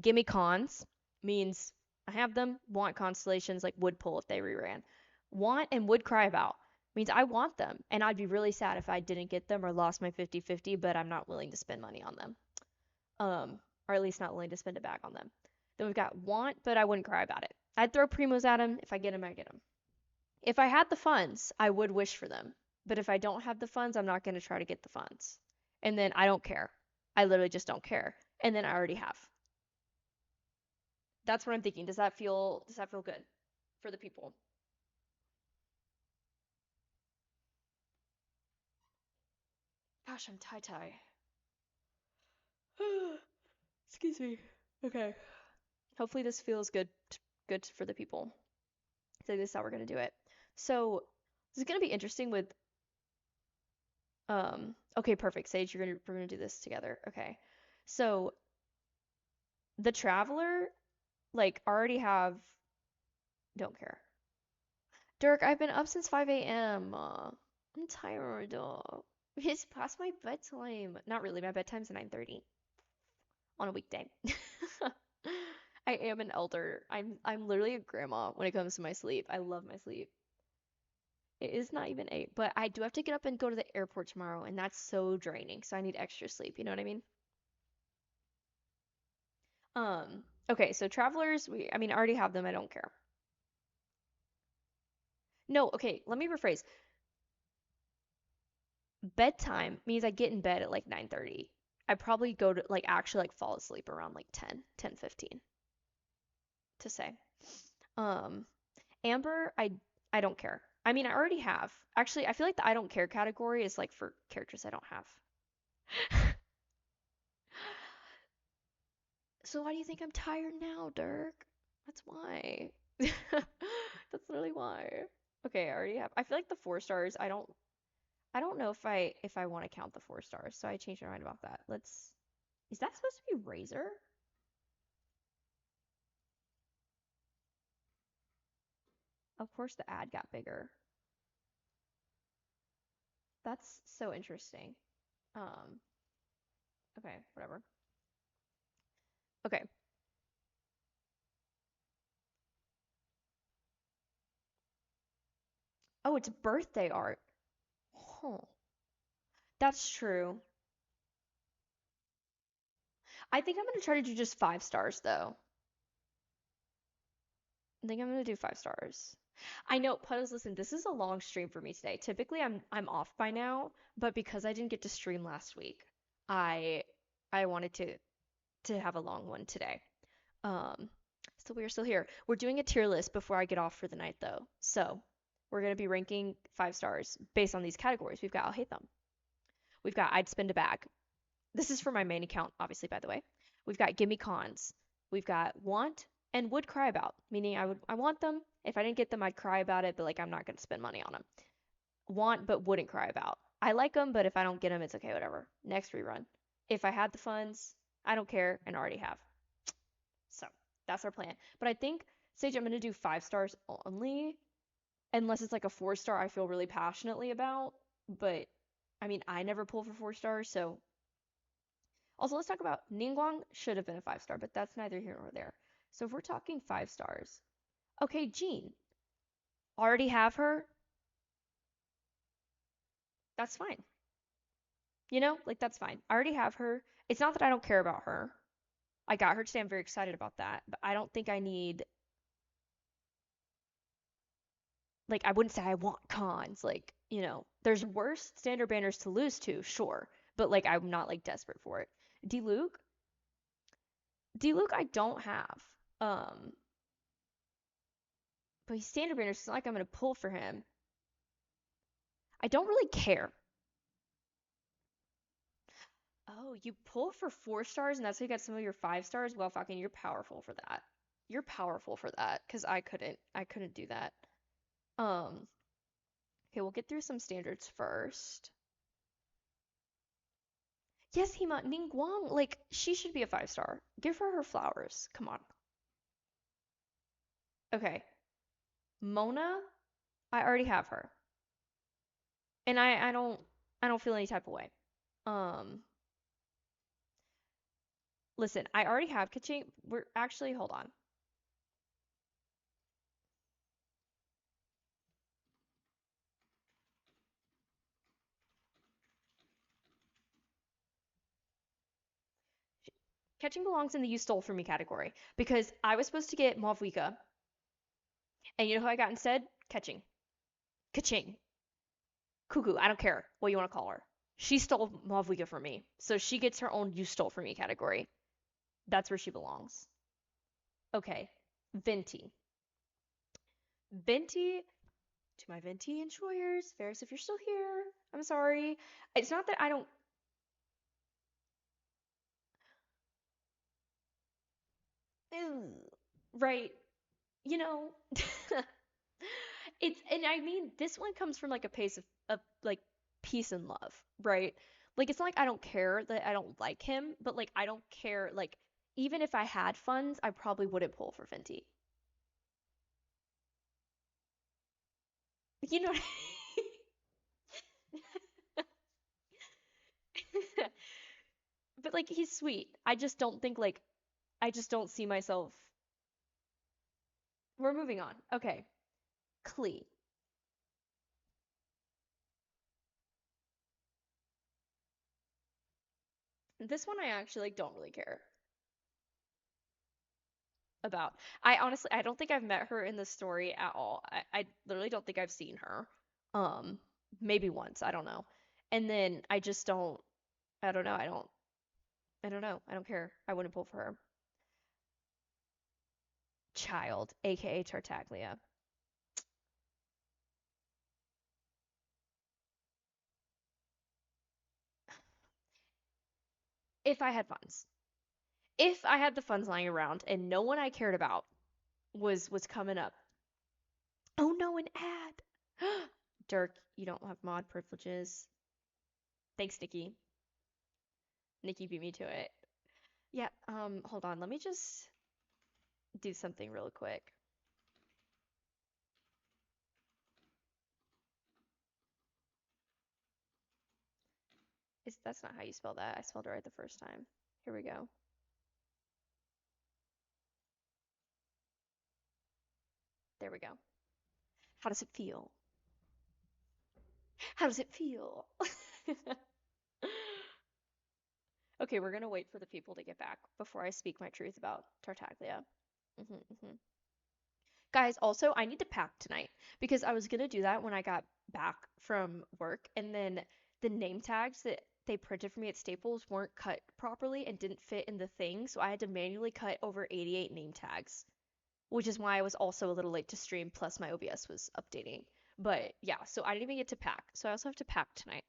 Gimme cons means I have them, want constellations like would pull if they reran. Want and would cry about means I want them and I'd be really sad if I didn't get them or lost my 50-50, but I'm not willing to spend money on them. Or at least not willing to spend a bag on them. Then we've got want, but I wouldn't cry about it. I'd throw primos at them. If I get them, I get them. If I had the funds, I would wish for them. But if I don't have the funds, I'm not going to try to get the funds. And then I don't care. I literally just don't care. And then I already have. That's what I'm thinking. Does that feel good for the people? Gosh, I'm tie-tie. Excuse me. Okay. Hopefully this feels good for the people. So this is how we're gonna do it. So this is gonna be interesting with okay, perfect. Sage, we're gonna do this together. Okay. So the traveler, like, already have don't care. Dirk, I've been up since 5 a.m. I'm tired. It's past my bedtime. Not really, my bedtime's at 9:30 on a weekday. I am an elder. I'm literally a grandma when it comes to my sleep. I love my sleep. It is not even 8, but I do have to get up and go to the airport tomorrow, and that's so draining. So I need extra sleep. You know what I mean? Okay, so travelers, I mean, I already have them. I don't care. No, okay, let me rephrase. Bedtime means I get in bed at like 9:30. I probably go to like actually like fall asleep around like 10:15 to say. Um, Amber, I don't care. I mean, I already have. Actually, I feel like the I don't care category is like for characters I don't have. So why do you think I'm tired now, Dirk? That's why. That's literally why. Okay, I already have. I feel like the 4 stars, I don't know if I want to count the 4 stars, so I changed my mind about that. Is that supposed to be Razor? Of course the ad got bigger. That's so interesting. Um, okay, whatever. Okay. Oh, it's birthday art. Huh. That's true. I think I'm gonna try to do just 5 stars though. I think I'm gonna do 5 stars. I know, Puddles, listen, this is a long stream for me today. Typically I'm off by now, but because I didn't get to stream last week, I I wanted to have a long one today. Um, so we are still here. We're doing a tier list before I get off for the night though. So we're gonna be ranking 5 stars based on these categories. We've got I'll hate them. We've got I'd spend a bag. This is for my main account, obviously, by the way. We've got gimme cons. We've got want and would cry about, meaning I want them. If I didn't get them, I'd cry about it, but like I'm not gonna spend money on them. Want but wouldn't cry about. I like them, but if I don't get them, it's okay, whatever. Next rerun. If I had the funds, I don't care, and already have. So that's our plan. But I think, Sage, I'm gonna do 5 stars only, unless it's like a 4 star I feel really passionately about. But I mean, I never pull for 4 stars, so. Also, let's talk about Ningguang should have been a 5 star, but that's neither here nor there. So if we're talking 5 stars, okay, Jean, already have her. That's fine. You know, like that's fine. I already have her. It's not that I don't care about her. I got her today. I'm very excited about that. But I don't think I need, like, I wouldn't say I want cons. Like, you know, there's worse standard banners to lose to, sure. But like, I'm not like desperate for it. D-Luke? D-Luke I don't have. Um, but he's standard banners. It's not like I'm gonna pull for him. I don't really care. Oh, you pull for 4 stars and that's how you got some of your 5 stars? Well, fucking, you're powerful for that. You're powerful for that, because I couldn't do that. Um, okay, we'll get through some standards first. Yes, Hema, Ningguang, like, she should be a 5 star. Give her her flowers. Come on. Okay. Mona, I already have her. And I don't feel any type of way. Um, listen, I already have Kaching. We're actually, hold on. Catching belongs in the you stole from me category because I was supposed to get Mavwika, and you know who I got instead? Catching. Kaching. Cuckoo, I don't care what you want to call her. She stole Mavwika from me, so she gets her own you stole from me category. That's where she belongs. Okay, Venti. Venti, to my Venti enjoyers, Ferris, if you're still here, I'm sorry. It's not that I don't. Ew, right, you know. And I mean, this one comes from like a pace of like peace and love, right? Like it's not like I don't care that I don't like him, but like I don't care, like even if I had funds, I probably wouldn't pull for Fenty. You know what But like he's sweet. I just don't think like I just don't see myself. We're moving on. Okay. Klee. This one I actually like don't really care about. I honestly I don't think I've met her in the story at all. I literally don't think I've seen her. Um, maybe once, I don't know. And then I just don't I don't know. I don't know. I don't care. I wouldn't pull for her. Child, aka Tartaglia. If I had funds. If I had the funds lying around and no one I cared about was coming up. Oh no, an ad. Dirk, you don't have mod privileges. Thanks, Nikki. Nikki beat me to it. Yeah, hold on. Let me just do something real quick. That's not how you spell that. I spelled it right the first time. Here we go. There we go. How does it feel? How does it feel? Okay, we're gonna wait for the people to get back before I speak my truth about Tartaglia. hmm hmm Guys, also, I need to pack tonight because I was gonna do that when I got back from work, and then the name tags that they printed for me at Staples weren't cut properly and didn't fit in the thing, so I had to manually cut over 88 name tags, which is why I was also a little late to stream, plus my OBS was updating. But yeah, so I didn't even get to pack, so I also have to pack tonight.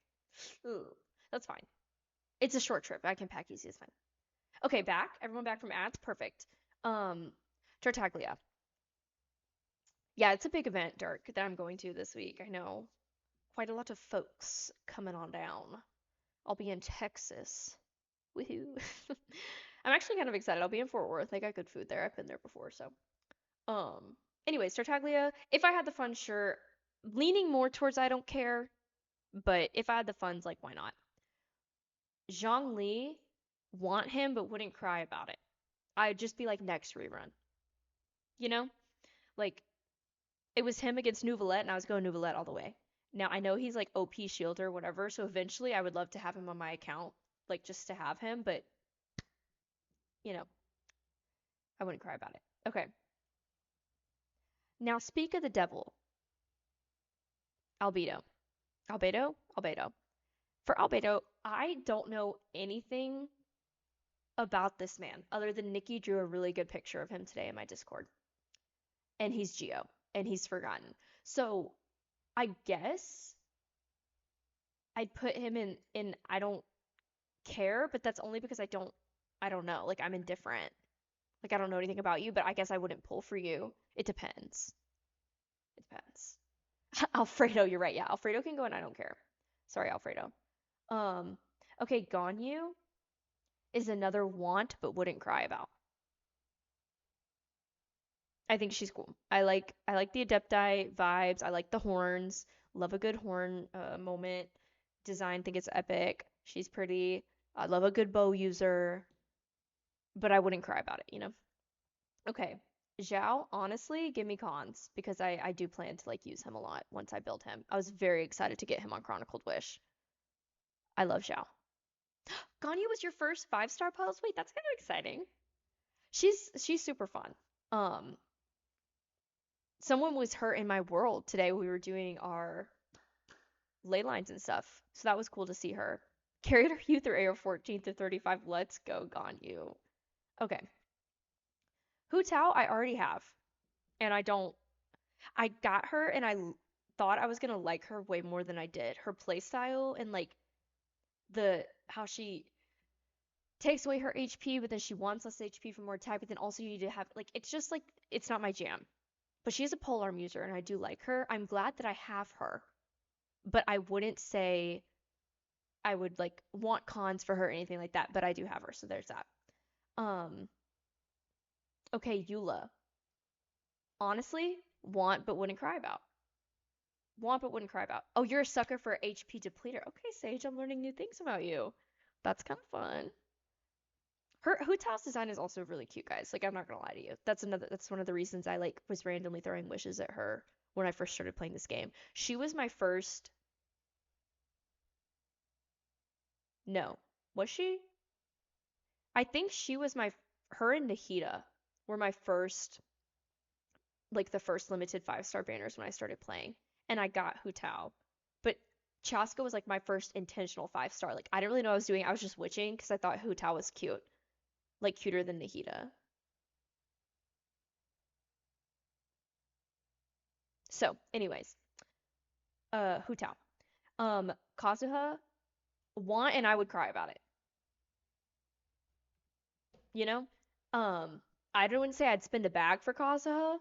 Ugh, that's fine. It's a short trip. I can pack easy, it's fine. Okay, back. Everyone back from ads? Perfect. Um, Tartaglia. Yeah, it's a big event, Dirk, that I'm going to this week. I know. quite a lot of folks coming on down. I'll be in Texas. Woohoo. I'm actually kind of excited. I'll be in Fort Worth. They got good food there. I've been there before, so. Anyways, Tartaglia, if I had the funds, sure. Leaning more towards I don't care, but if I had the funds, like, why not? Zhongli, want him, but wouldn't cry about it. I'd just be like, next rerun. You know? Like, it was him against Nouvelette, and I was going Nouvelette all the way. Now, I know he's like OP shield or whatever, so eventually I would love to have him on my account, like, just to have him, but, you know, I wouldn't cry about it. Okay. Now, speak of the devil. Albedo. Albedo? Albedo. For Albedo, I don't know anything about this man other than Nikki drew a really good picture of him today in my Discord. And he's Geo, and he's forgotten. So, I guess I'd put him in I don't care, but that's only because I don't know. Like, I'm indifferent. Like, I don't know anything about you, but I guess I wouldn't pull for you. It depends. It depends. Alfredo, you're right. Yeah, Alfredo can go and I don't care. Sorry, Alfredo. Okay, Ganyu is another want but wouldn't cry about. I think she's cool. I like the Adepti vibes. I like the horns. Love a good horn moment. Design, think it's epic. She's pretty. I love a good bow user. But I wouldn't cry about it, you know? Okay. Zhao, honestly, give me cons because I do plan to like use him a lot once I build him. I was very excited to get him on Chronicled Wish. I love Zhao. Ganyu was your first 5-star pose? Wait, that's kind of exciting. She's super fun. Someone was hurt in my world today. We were doing our ley lines and stuff. So that was cool to see her. Carried her youth through AO14 to 35. Let's go, Ganyu. Okay. Hu Tao, I already have. And I got her and I thought I was gonna like her way more than I did. Her playstyle and like how she takes away her HP, but then she wants less HP for more attack, but then also you need to have like it's just like it's not my jam. But she is a polearm user and I do like her. I'm glad that I have her. But I wouldn't say I would like want cons for her or anything like that, but I do have her, so there's that. Okay, Eula. Honestly, want but wouldn't cry about. Want but wouldn't cry about. Oh, you're a sucker for HP depleter. Okay, Sage, I'm learning new things about you. That's kind of fun. Her Hu Tao's design is also really cute, guys. Like, I'm not gonna lie to you. That's one of the reasons I like was randomly throwing wishes at her when I first started playing this game. She was my first. No. Was she? I think she was her and Nahida were my first, like the first limited 5-star banners when I started playing. And I got Hu Tao. But Chaska was like my first intentional 5-star. Like I didn't really know what I was doing. I was just witching because I thought Hu Tao was cute. Like cuter than Nahida. So, anyways. Hu Tao. Kazuha, want and I would cry about it. You know? I wouldn't say I'd spend a bag for Kazuha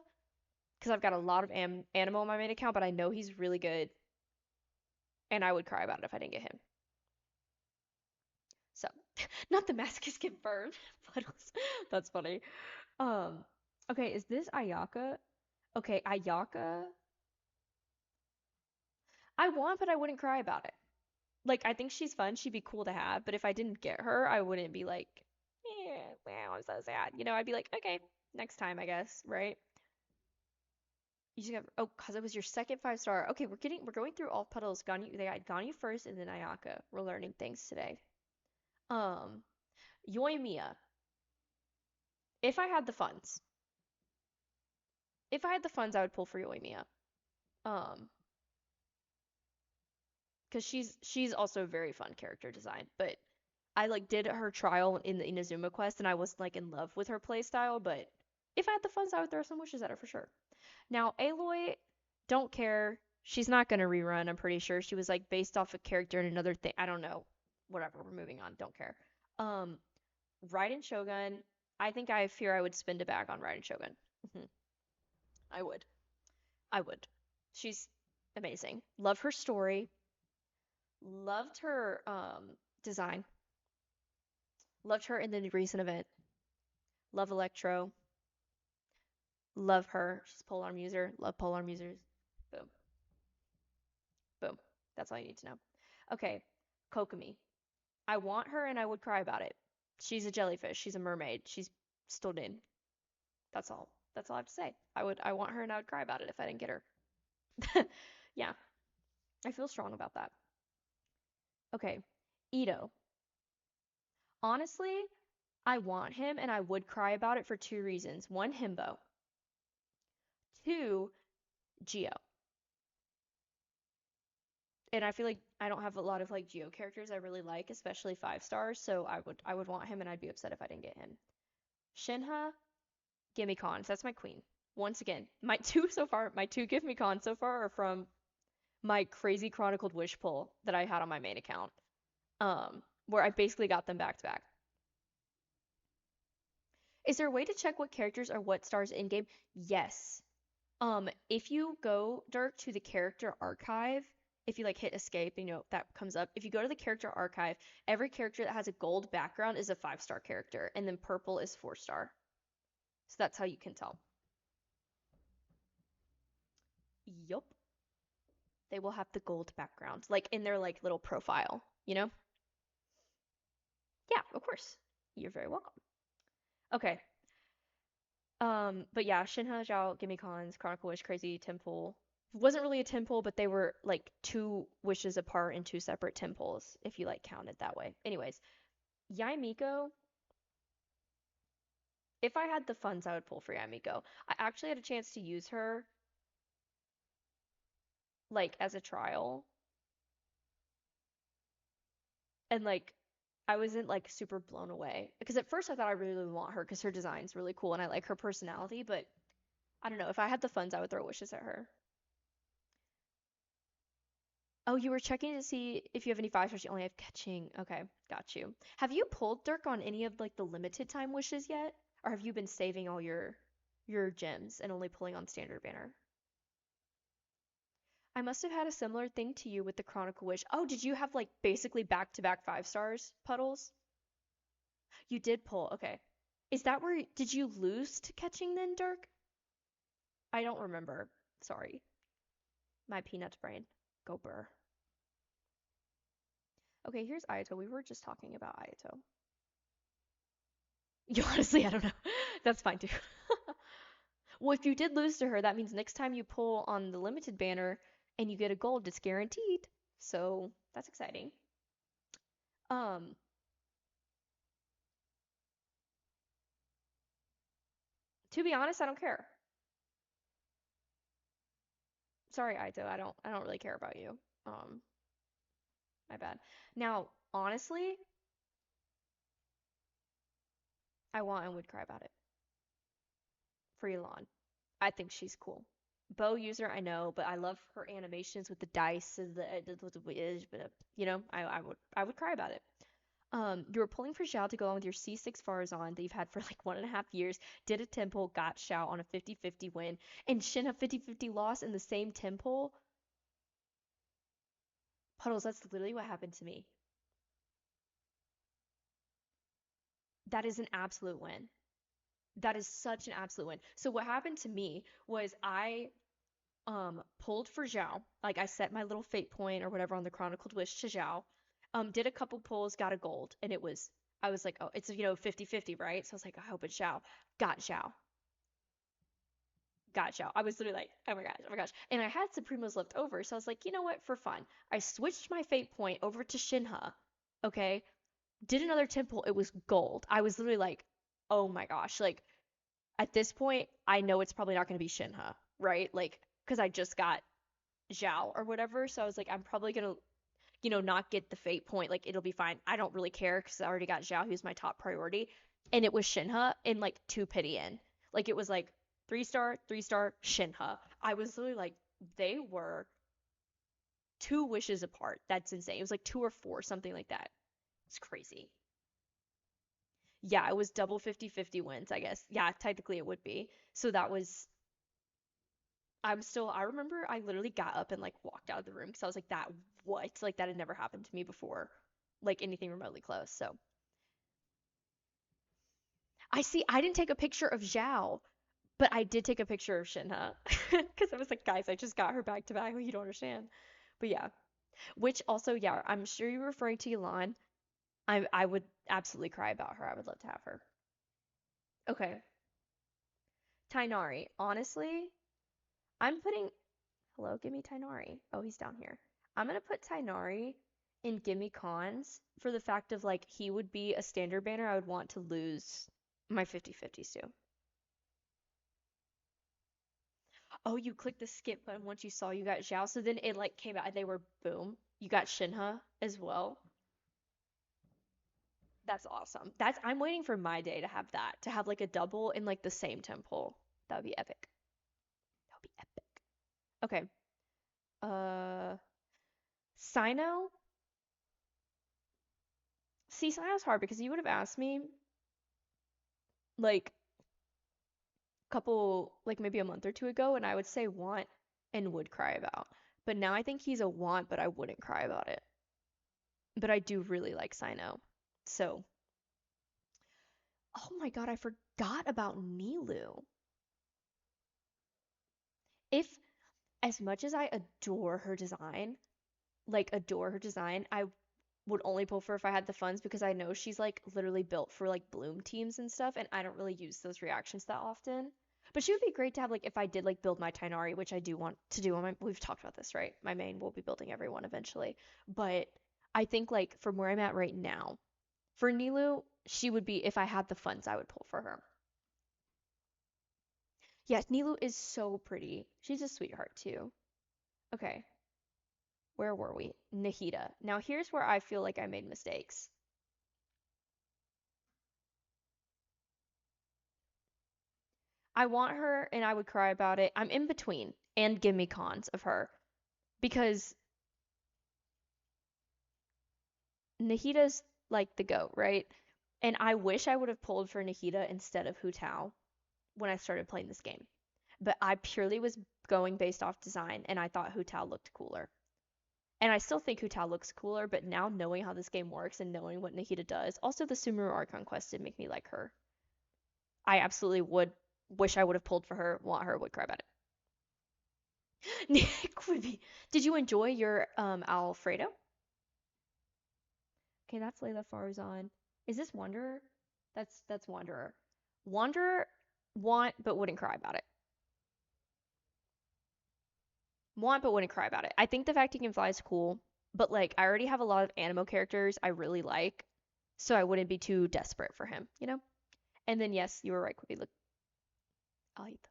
because I've got a lot of Animo on my main account, but I know he's really good. And I would cry about it if I didn't get him. So, not the mask is confirmed. That's funny. Okay, is this Ayaka? Okay, Ayaka. I want, but I wouldn't cry about it. Like, I think she's fun. She'd be cool to have. But if I didn't get her, I wouldn't be like, wow, I'm so sad. You know, I'd be like, okay, next time, I guess, right? You just got, oh, because it was your second 5-star. Okay, we're going through all puddles. They got Ganyu first and then Ayaka. We're learning things today. Yoimiya. If I had the funds. If I had the funds, I would pull for Yoimiya. Because she's also a very fun character design, but I like did her trial in the Inazuma quest and I was like in love with her playstyle, but if I had the funds, I would throw some wishes at her for sure. Now, Aloy, don't care. She's not gonna rerun, I'm pretty sure. She was like based off a character in another thing. I don't know. Whatever, we're moving on. Don't care. Raiden Shogun, I think I fear I would spend a bag on Raiden Shogun. I would. She's Amazing. Love her story. Loved her design. Loved her in the recent event. Love Electro. Love her. She's a polearm user. Love polearm users. Boom. Boom. That's all you need to know. Okay, Kokomi. I want her and I would cry about it. She's a jellyfish. She's a mermaid. She's stood in. That's all. That's all I have to say. I want her and I would cry about it if I didn't get her. Yeah, I feel strong about that. Okay, Ito. Honestly, I want him and I would cry about it for two reasons. One, himbo. Two, Geo. And I feel like I don't have a lot of like Geo characters I really like, especially 5 stars, so I would want him and I'd be upset if I didn't get him. Shinha, gimme cons. That's my queen. Once again, my two give me cons so far are from my crazy chronicled wish pull that I had on my main account. Where I basically got them back to back. Is there a way to check what characters are what stars in game? Yes. If you go, Dirk, to the character archive, if you like hit escape, that comes up. If you go to the character archive, every character that has a gold background is a 5-star character, and then purple is 4-star. So that's how you can tell. Yup. They will have the gold background, like in their like little profile, Yeah, of course. You're very welcome. Okay. But yeah, Shinha, Zhao, Gimme Cons, Chronicle Wish, Crazy Temple. Wasn't really a temple, but they were like 2 wishes apart in 2 separate temples, if you like count it that way. Anyways, Yai Miko, if I had the funds, I would pull for Yai Miko. I actually had a chance to use her like as a trial. And like I wasn't like super blown away because at first I thought I really want her because her design's really cool and I like her personality, but I don't know. If I had the funds, I would throw wishes at her. Oh, you were checking to see if you have any 5 stars. You only have catching. Okay, got you. Have you pulled Dirk on any of like the limited time wishes yet? Or have you been saving all your gems and only pulling on standard banner? I must have had a similar thing to you with the Chronicle Wish. Oh, did you have like basically back-to-back 5 stars puddles? You did pull. Okay. Is that where did you lose to catching then, Dirk? I don't remember. Sorry. My peanuts brain. Go burr. Okay, here's Ayato. We were just talking about Ayato. You honestly, I don't know. That's fine too. Well, if you did lose to her, that means next time you pull on the limited banner and you get a gold, it's guaranteed. So that's exciting. Um, to be honest, I don't care. Sorry, Aito, I don't really care about you. Um, my bad. Now, honestly, I want and would cry about it. For Elon. I think she's cool. Bow user, I know, but I love her animations with the dice and I would cry about it. You were pulling for Xiao to go on with your C6 Farazan that you've had for like 1.5 years, did a temple, got Xiao on a 50-50 win, and Shin a 50-50 loss in the same temple. Puddles, that's literally what happened to me. That is an absolute win. That is such an absolute win. So what happened to me was I pulled for Zhao. Like I set my little fate point or whatever on the Chronicled Wish to Zhao. Did a couple pulls, got a gold, and I was like, oh, it's 50-50, right? So I was like, I hope it's Zhao. Got Zhao. Got Zhao. I was literally like, oh my gosh, oh my gosh. And I had Supremos left over, so I was like, you know what, for fun. I switched my fate point over to Shinha. Okay. Did another temple, it was gold. I was literally like, oh my gosh, like at this point, I know it's probably not going to be Shinha, right? Like, because I just got Zhao or whatever. So I was like, I'm probably going to, not get the fate point. Like, it'll be fine. I don't really care because I already got Zhao, who's my top priority. And it was Shinha in like 2 pity in. Like, it was like 3-star, 3-star, Shinha. I was literally like, they were 2 wishes apart. That's insane. It was like 2 or 4, something like that. It's crazy. Yeah, it was double 50-50 wins, I guess. Yeah, technically it would be. So that was I remember I literally got up and like walked out of the room because I was like, what? Like that had never happened to me before, like anything remotely close. So I didn't take a picture of Zhao, but I did take a picture of Shinha because I was like, guys, I just got her back to back. You don't understand. But yeah, which also, yeah, I'm sure you're referring to Elon. I would absolutely cry about her. I would love to have her. Okay, Tainari. Honestly, I'm putting. Hello, give me Tainari. Oh, he's down here. I'm gonna put Tainari in Gimme Cons for the fact of like he would be a standard banner I would want to lose my 50/50s to. Oh, you clicked the skip button once you saw you got Zhao, so then it like came out and they were boom. You got Shinha as well. That's awesome. I'm waiting for my day to have that, to have like a double in like the same temple. That would be epic. That would be epic. Okay. Sino. See, Sino's hard because you would have asked me like couple like maybe a month or two ago and I would say want and would cry about. But now I think he's a want, but I wouldn't cry about it. But I do really like Sino. So, oh my God, I forgot about Nilu. If as much as I adore her design, I would only pull for her if I had the funds because I know she's like literally built for like bloom teams and stuff, and I don't really use those reactions that often. But she would be great to have like if I did like build my Tainari, which I do want to do on my we've talked about this, right? My main will be building everyone eventually. But I think like from where I'm at right now, for Nilu, she would be if I had the funds, I would pull for her. Yes, Nilu is so pretty. She's a sweetheart too. Okay, where were we? Nahida. Now here's where I feel like I made mistakes. I want her and I would cry about it. I'm in between and give me cons of her because Nahida's like the goat, right? And I wish I would have pulled for Nahida instead of Hu Tao when I started playing this game. But I purely was going based off design and I thought Hu Tao looked cooler. And I still think Hu Tao looks cooler, but now knowing how this game works and knowing what Nahida does, also the Sumeru Archon quest did make me like her. I absolutely would wish I would have pulled for her, want her, would cry about it. Nick would be. Did you enjoy your Alfredo? Okay, that's Layla Farzan. Is this Wanderer? That's Wanderer. Wanderer want but wouldn't cry about it. Want but wouldn't cry about it. I think the fact he can fly is cool, but like I already have a lot of Animo characters I really like, so I wouldn't be too desperate for him, you know? And then yes, you were right, Quippy. Look, I'll eat them.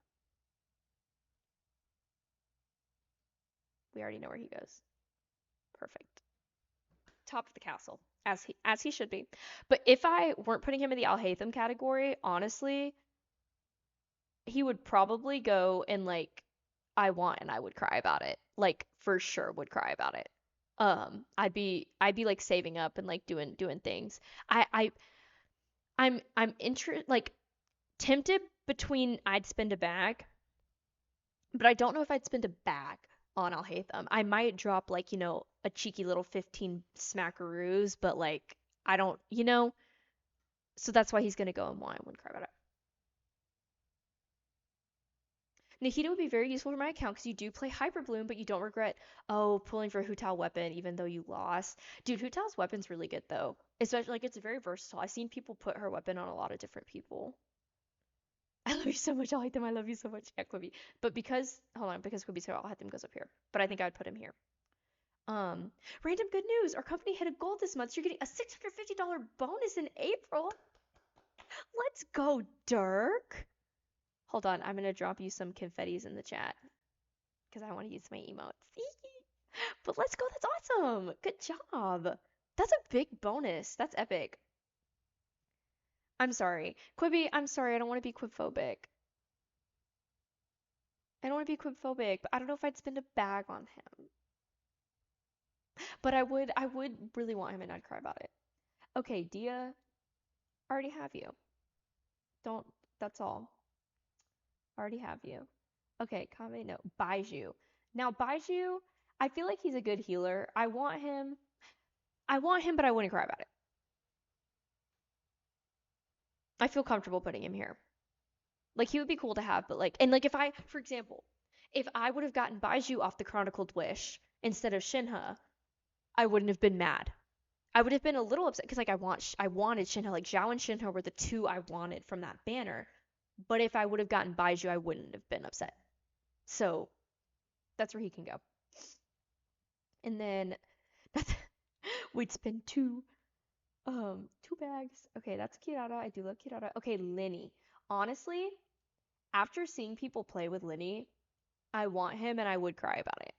We already know where he goes. Perfect. Top of the castle, as he should be. But if I weren't putting him in the Alhaitham category, honestly, he would probably go in like I want and I would cry about it. Like for sure would cry about it. I'd be like saving up and like doing things. I'm like tempted between I'd spend a bag, but I don't know if I'd spend a bag on Alhaitham. I might drop like, a cheeky little 15 smackaroos, but like I don't, so that's why he's gonna go in one. I wouldn't cry about it. Nahida would be very useful for my account because you do play Hyper Bloom, but you don't regret, pulling for Hu Tao weapon even though you lost. Dude, Hu Tao's weapon's really good though. Especially like it's very versatile. I've seen people put her weapon on a lot of different people. I love you so much. I'll hate them. I love you so much. Yeah, Quibi. But hold on, because Quibi's here, I'll have them goes up here. But I think I'd put him here. Random good news. Our company hit a goal this month. So you're getting a $650 bonus in April. Let's go, Dirk. Hold on, I'm gonna drop you some confettis in the chat because I want to use my emotes. But let's go. That's awesome. Good job. That's a big bonus. That's epic. I'm sorry. Quibi, I'm sorry. I don't want to be quibphobic. I don't want to be quibphobic, but I don't know if I'd spend a bag on him. But I would really want him and I'd cry about it. Okay, Dia, already have you. Don't, that's all. Already have you. Okay, Kame, no. Baiju. Now, Baiju, I feel like he's a good healer. I want him, but I wouldn't cry about it. I feel comfortable putting him here. Like, he would be cool to have, but like, and like if I, for example, if I would have gotten Baiju off the Chronicled Wish instead of Shinha, I wouldn't have been mad. I would have been a little upset because like I wanted Shinha, like Zhao and Shinha were the two I wanted from that banner. But if I would have gotten Baiju, I wouldn't have been upset. So that's where he can go. And then we'd spend two bags. Okay, that's Kirara. I do love Kirara. Okay, Linny. Honestly, after seeing people play with Linny, I want him and I would cry about it.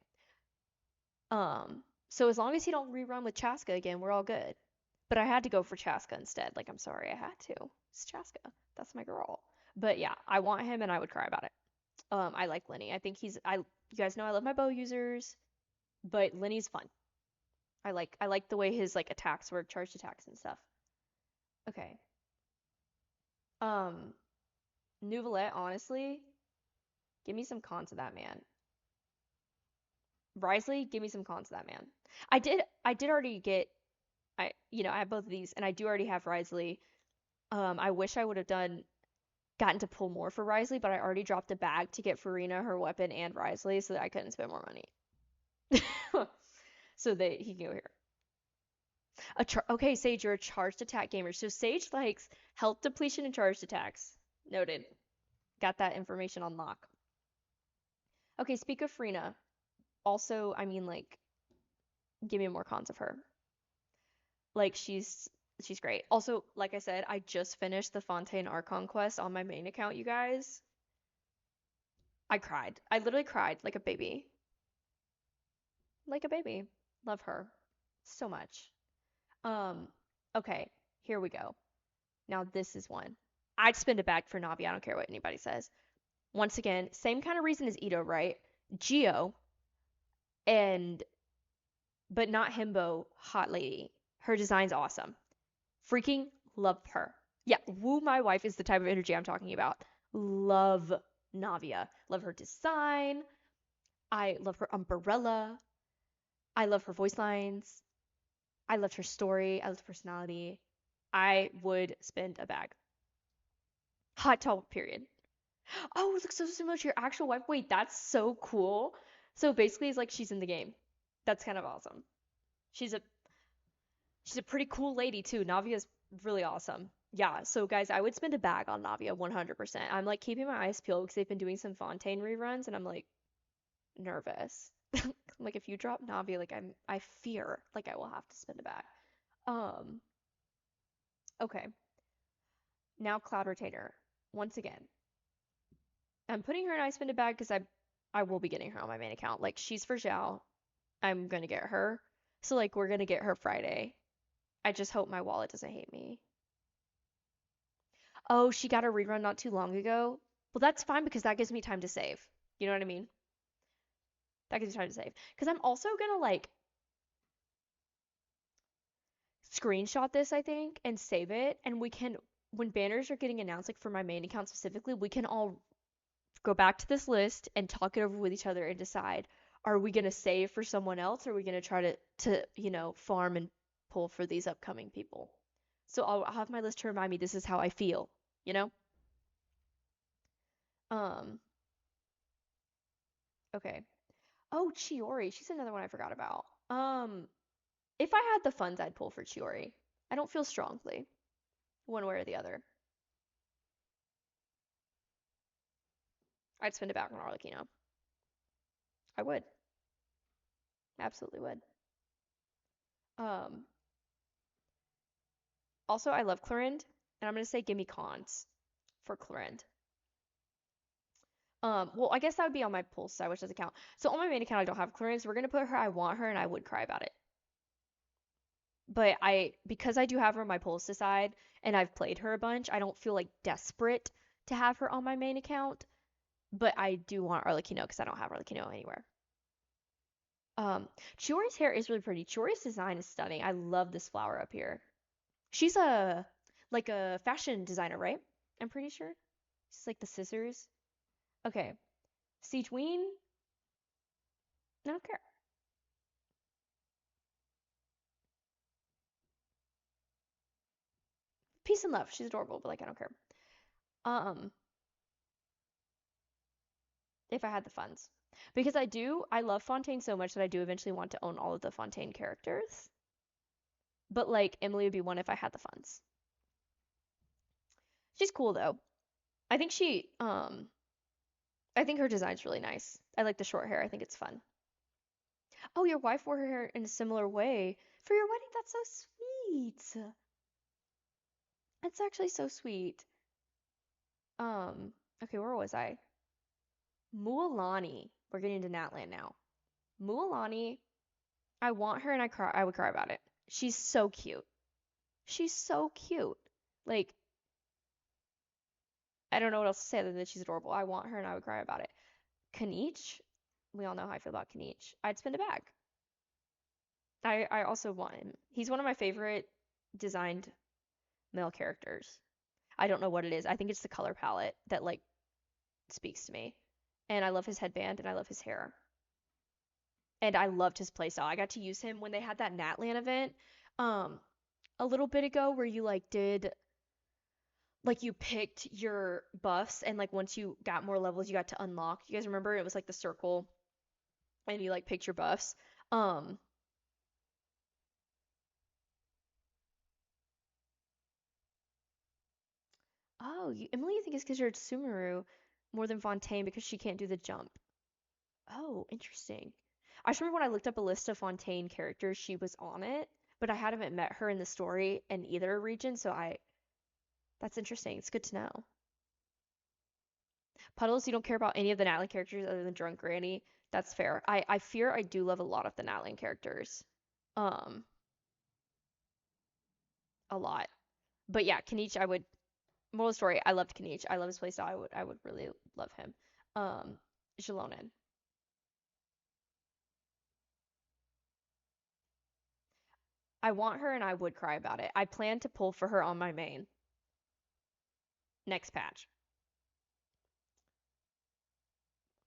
So as long as he don't rerun with Chaska again, we're all good. But I had to go for Chaska instead. Like, I'm sorry, I had to. It's Chaska. That's my girl. But yeah, I want him and I would cry about it. I like Linny. I think you guys know I love my bow users, but Linny's fun. I like the way his like attacks work, charged attacks and stuff. Okay. Nouvelette, honestly, give me some cons of that man. Risley, give me some cons of that man. I did already get I have both of these and I do already have Risley. I wish I would have gotten to pull more for Risley, but I already dropped a bag to get Farina, her weapon, and Risley so that I couldn't spend more money. So that he can go here. Okay, Sage, you're a charged attack gamer. So Sage likes health depletion and charged attacks. Noted. Got that information on lock. Okay, speak of Farina. Also, I mean, like, give me more cons of her. Like, she's great. Also, like I said, I just finished the Fontaine Archon quest on my main account, you guys. I cried. I literally cried like a baby. Like a baby. Love her so much. Okay, here we go. Now this is one. I'd spend a bag for Navi. I don't care what anybody says. Once again, same kind of reason as Ito, right? Geo, but not Himbo, hot lady. Her design's awesome. Freaking love her. Yeah, Woo My Wife is the type of energy I'm talking about. Love Navia. Love her design. I love her umbrella. I love her voice lines. I loved her story. I loved her personality. I would spend a bag. Hot talk, period. Oh, it looks so similar to your actual wife. Wait, that's so cool. So basically, it's like she's in the game. That's kind of awesome. She's a pretty cool lady too. Navia's really awesome. Yeah, so guys, I would spend a bag on Navia 100%. I'm like keeping my eyes peeled because they've been doing some Fontaine reruns and I'm like nervous. Like if you drop Navia, like I fear like I will have to spend a bag. Okay. Now Cloud Retainer. Once again, I'm putting her in I spend a bag because I will be getting her on my main account. Like she's for Zhao. I'm gonna get her. So like we're gonna get her Friday. I just hope my wallet doesn't hate me. Oh, she got a rerun not too long ago. Well, that's fine because that gives me time to save. You know what I mean? That gives me time to save. Because I'm also gonna like screenshot this, I think, and save it. And we can, when banners are getting announced, like for my main account specifically, we can all go back to this list and talk it over with each other and decide, are we gonna save for someone else or are we gonna try to farm and pull for these upcoming people? So I'll have my list to remind me this is how I feel, you know? Okay. Oh, Chiori. She's another one I forgot about. If I had the funds, I'd pull for Chiori. I don't feel strongly one way or the other. I'd spend it back on Arlecchino. I would. Absolutely would. Also, I love Clorind, and I'm gonna say give me cons for Clorind. Well, I guess that would be on my pulse side, which doesn't count. So on my main account, I don't have Clorind, so we're gonna put her. I want her, and I would cry about it. But because I do have her on my pulse side, and I've played her a bunch, I don't feel like desperate to have her on my main account. But I do want Arlecchino because I don't have Arlecchino anywhere. Chiori's hair is really pretty. Chiori's design is stunning. I love this flower up here. She's like a fashion designer, right? I'm pretty sure. She's like the scissors. Okay. Siegeween, I don't care. Peace and love. She's adorable, but like I don't care. Um, if I had the funds. Because I love Fontaine so much that I do eventually want to own all of the Fontaine characters. But like Emily would be one if I had the funds. She's cool though. I think I think her design's really nice. I like the short hair. I think it's fun. Oh, your wife wore her hair in a similar way for your wedding. That's so sweet. It's actually so sweet. Okay, where was I? Mualani. We're getting to Natland now. Mualani, I want her and I would cry about it. She's so cute. She's so cute. Like, I don't know what else to say other than she's adorable. I want her and I would cry about it. Kaniche, we all know how I feel about Kaniche. I'd spend a bag. I also want him. He's one of my favorite designed male characters. I don't know what it is. I think it's the color palette that like speaks to me. And I love his headband and I love his hair. And I loved his playstyle. I got to use him when they had that Natlan event a little bit ago where you like did like you picked your buffs and like once you got more levels you got to unlock. You guys remember it was like the circle and you like picked your buffs. Oh, Emily, you think it's because you're Sumeru more than Fontaine because she can't do the jump. Oh, interesting. I just remember when I looked up a list of Fontaine characters, she was on it, but I hadn't met her in the story in either region, so that's interesting. It's good to know. Puddles, you don't care about any of the Natlan characters other than Drunk Granny. That's fair. I fear I do love a lot of the Natlan characters. Um, a lot. But yeah, Kaniche, I would moral of the story, I loved Kaniche. I love his playstyle. I would really love him. Jalonen. I want her and I would cry about it. I plan to pull for her on my main next patch.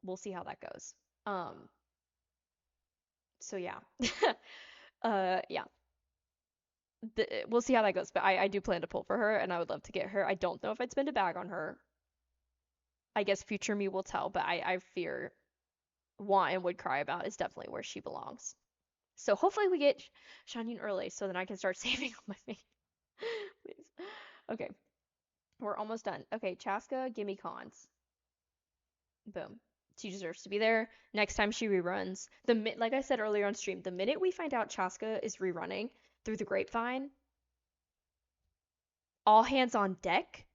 We'll see how that goes. So yeah. Yeah. We'll see how that goes, but I do plan to pull for her and I would love to get her. I don't know if I'd spend a bag on her. I guess future me will tell, but I fear want and would cry about is definitely where she belongs. So hopefully we get Shining early so then I can start saving on my main. Please. Okay. We're almost done. Okay, Chaska, gimme cons. Boom. She deserves to be there. Next time she reruns, like I said earlier on stream, the minute we find out Chaska is rerunning through the grapevine, all hands on deck,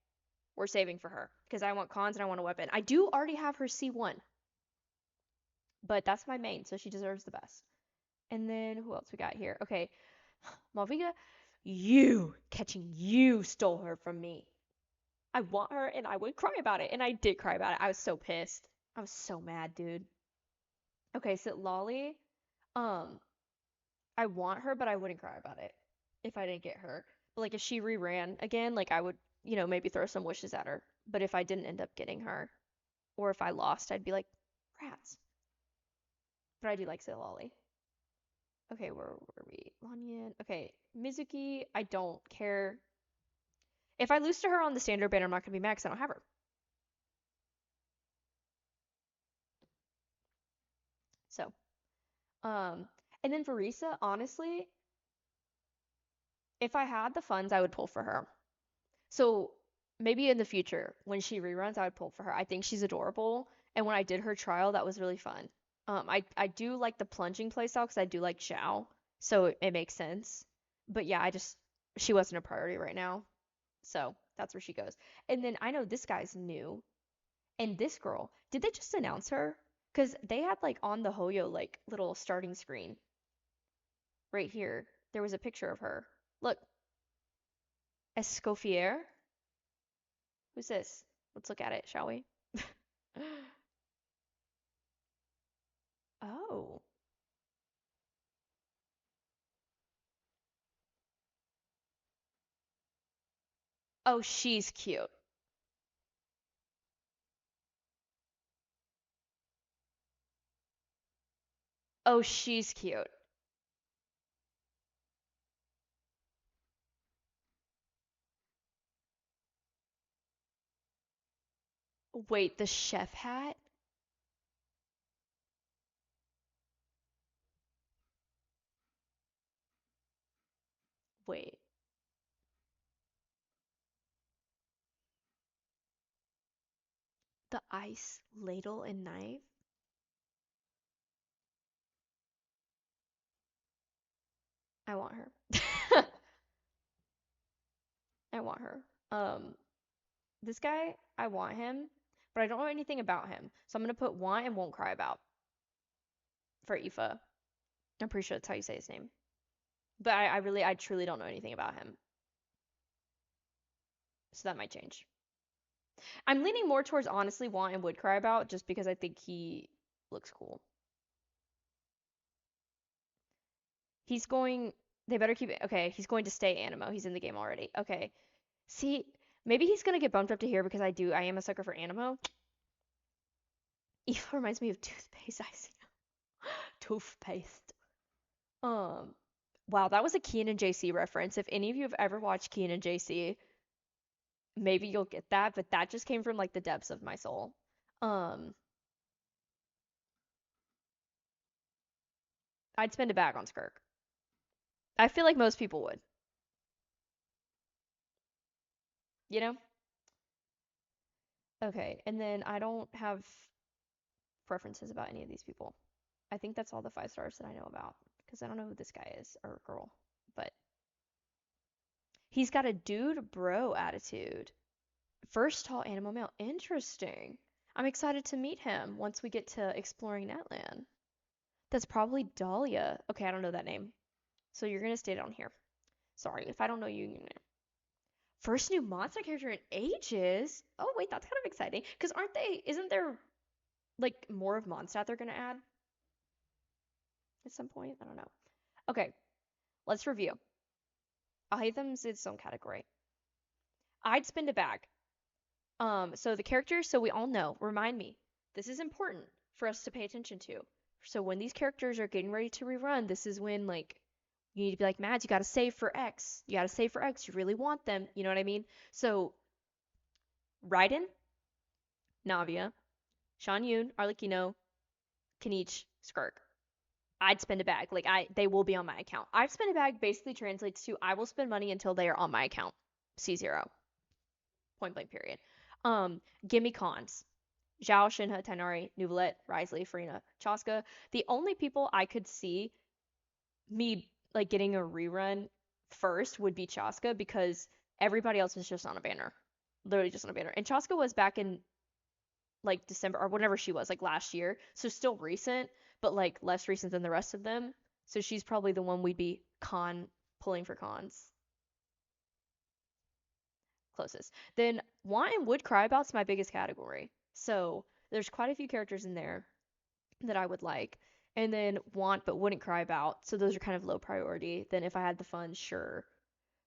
we're saving for her because I want cons and I want a weapon. I do already have her C1, but that's my main, so she deserves the best. And then who else we got here? Okay, Malvika, catching you stole her from me. I want her and I would cry about it. And I did cry about it. I was so pissed. I was so mad, dude. Okay, so Lolly, I want her, but I wouldn't cry about it if I didn't get her. But like if she reran again, like I would, maybe throw some wishes at her. But if I didn't end up getting her, or if I lost, I'd be like, rats. But I do like Lolly. Okay, where were we? Lanyan. Okay, Mizuki, I don't care. If I lose to her on the standard banner, I'm not gonna be mad because I don't have her. So, and then for Risa, honestly, if I had the funds, I would pull for her. So maybe in the future, when she reruns, I would pull for her. I think she's adorable, and when I did her trial, that was really fun. I do like the plunging playstyle because I do like Xiao, so it makes sense. But yeah, she wasn't a priority right now, so that's where she goes. And then I know this guy's new, and this girl, did they just announce her? Because they had like on the Hoyo like little starting screen right here. There was a picture of her. Look, Escoffier. Who's this? Let's look at it, shall we? Oh. Oh, she's cute. Oh, she's cute. Wait, the chef hat? Wait. The ice ladle and knife? I want her. I want her. Um, this guy, I want him, but I don't know anything about him. So I'm gonna put want and won't cry about for Aoife. I'm pretty sure that's how you say his name. But I truly don't know anything about him. So that might change. I'm leaning more towards honestly want and would cry about just because I think he looks cool. He's going, they better keep it. Okay, he's going to stay Animo. He's in the game already. Okay. See, maybe he's gonna get bumped up to here because I am a sucker for Animo. Eva reminds me of toothpaste icing. Toothpaste. Um, wow, that was a Keen and JC reference. If any of you have ever watched Keen and JC, maybe you'll get that, but that just came from like the depths of my soul. Um, I'd spend a bag on Skirk. I feel like most people would, you know? Okay, and then I don't have preferences about any of these people. I think that's all the 5 stars that I know about because I don't know who this guy is or girl, but he's got a dude bro attitude. First tall animal male. Interesting. I'm excited to meet him once we get to exploring Netland. That's probably Dahlia. Okay, I don't know that name. So you're gonna stay down here. Sorry, if I don't know you. First new monster character in ages. Oh wait, that's kind of exciting. Cause aren't they? Isn't there like more of Mondstadt they're gonna add at some point? I don't know. Okay, let's review. Items its own category. I'd spend a bag. So the characters, so we all know, remind me, this is important for us to pay attention to. So when these characters are getting ready to rerun, this is when like you need to be like, Mads, you gotta save for X. You gotta save for X. You really want them. You know what I mean? So Raiden, Navia, Shan Yun, Arlecchino, Kanich, Skirk. I'd spend a bag. Like they will be on my account. I'd spend a bag basically translates to I will spend money until they are on my account. C0. Point blank period. Gimme cons. Zhao, Shinha, Tenari, Nuvolet, Risley, Farina, Chaska. The only people I could see me like getting a rerun first would be Chaska because everybody else is just on a banner. Literally just on a banner. And Chaska was back in like December or whenever she was, like last year. So still recent, but like less recent than the rest of them. So she's probably the one we'd be pulling for cons. Closest. Then want and would cry about's my biggest category. So there's quite a few characters in there that I would like. And then want but wouldn't cry about. So those are kind of low priority. Then if I had the fun, sure.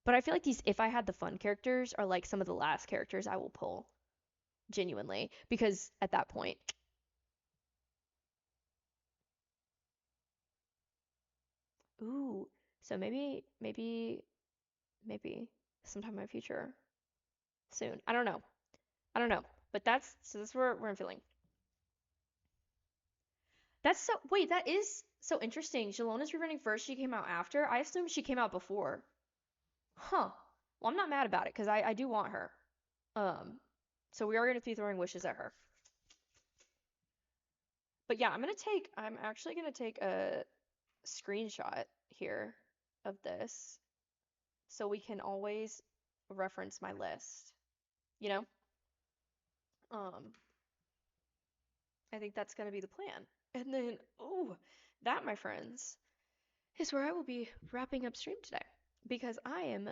But I feel like these if I had the fun characters are like some of the last characters I will pull. Genuinely. Because at that point. Ooh. So maybe sometime in my future. Soon. I don't know. I don't know. But that's where I'm feeling. That's so wait, that is so interesting. Shallona's rerunning first, she came out after. I assumed she came out before. Huh. Well, I'm not mad about it because I do want her. Um, so we are gonna be throwing wishes at her. But yeah, I'm actually gonna take a screenshot here of this so we can always reference my list. You know? Um, I think that's gonna be the plan. And then, oh, that, my friends, is where I will be wrapping up stream today because I am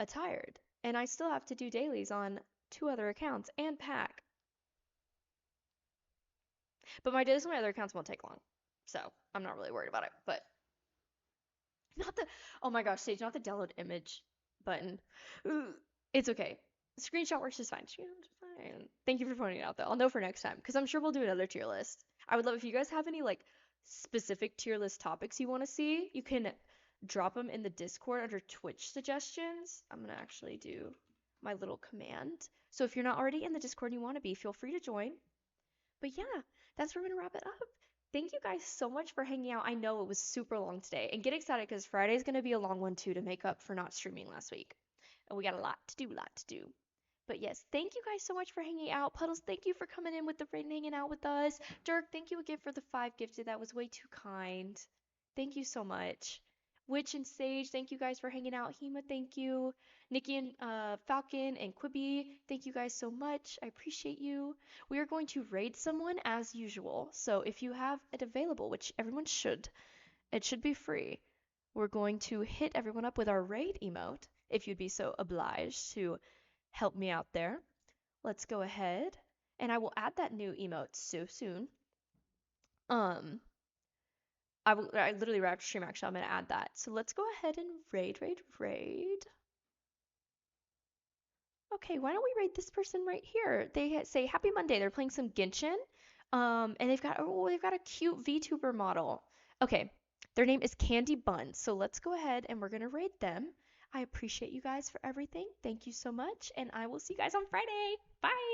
tired and I still have to do dailies on 2 other accounts and pack. But my dailies on my other accounts won't take long, so I'm not really worried about it. But not the oh my gosh, Sage, not the download image button. Ooh, it's okay. Screenshot works just fine. Fine. Thank you for pointing it out though. I'll know for next time because I'm sure we'll do another tier list. I would love if you guys have any like specific tier list topics you want to see, you can drop them in the Discord under Twitch suggestions. I'm gonna actually do my little command. So if you're not already in the Discord and you want to be, feel free to join. But yeah, that's where we're gonna wrap it up. Thank you guys so much for hanging out. I know it was super long today, and get excited because Friday's gonna be a long one too to make up for not streaming last week. And we got a lot to do. But yes, thank you guys so much for hanging out. Puddles, thank you for coming in with the raid and hanging out with us. Dirk, thank you again for the 5 gifted. That was way too kind. Thank you so much. Witch and Sage, thank you guys for hanging out. Hema, thank you. Nikki and Falcon and Quibi, thank you guys so much. I appreciate you. We are going to raid someone as usual. So if you have it available, which everyone should, it should be free. We're going to hit everyone up with our raid emote, if you'd be so obliged to help me out there. Let's go ahead, and I will add that new emote so soon. I literally right after stream actually I'm gonna add that. So let's go ahead and raid. Okay, why don't we raid this person right here? They say Happy Monday. They're playing some Genshin. And they've got a cute VTuber model. Okay, their name is Candy Bun. So let's go ahead and we're gonna raid them. I appreciate you guys for everything. Thank you so much, and I will see you guys on Friday. Bye.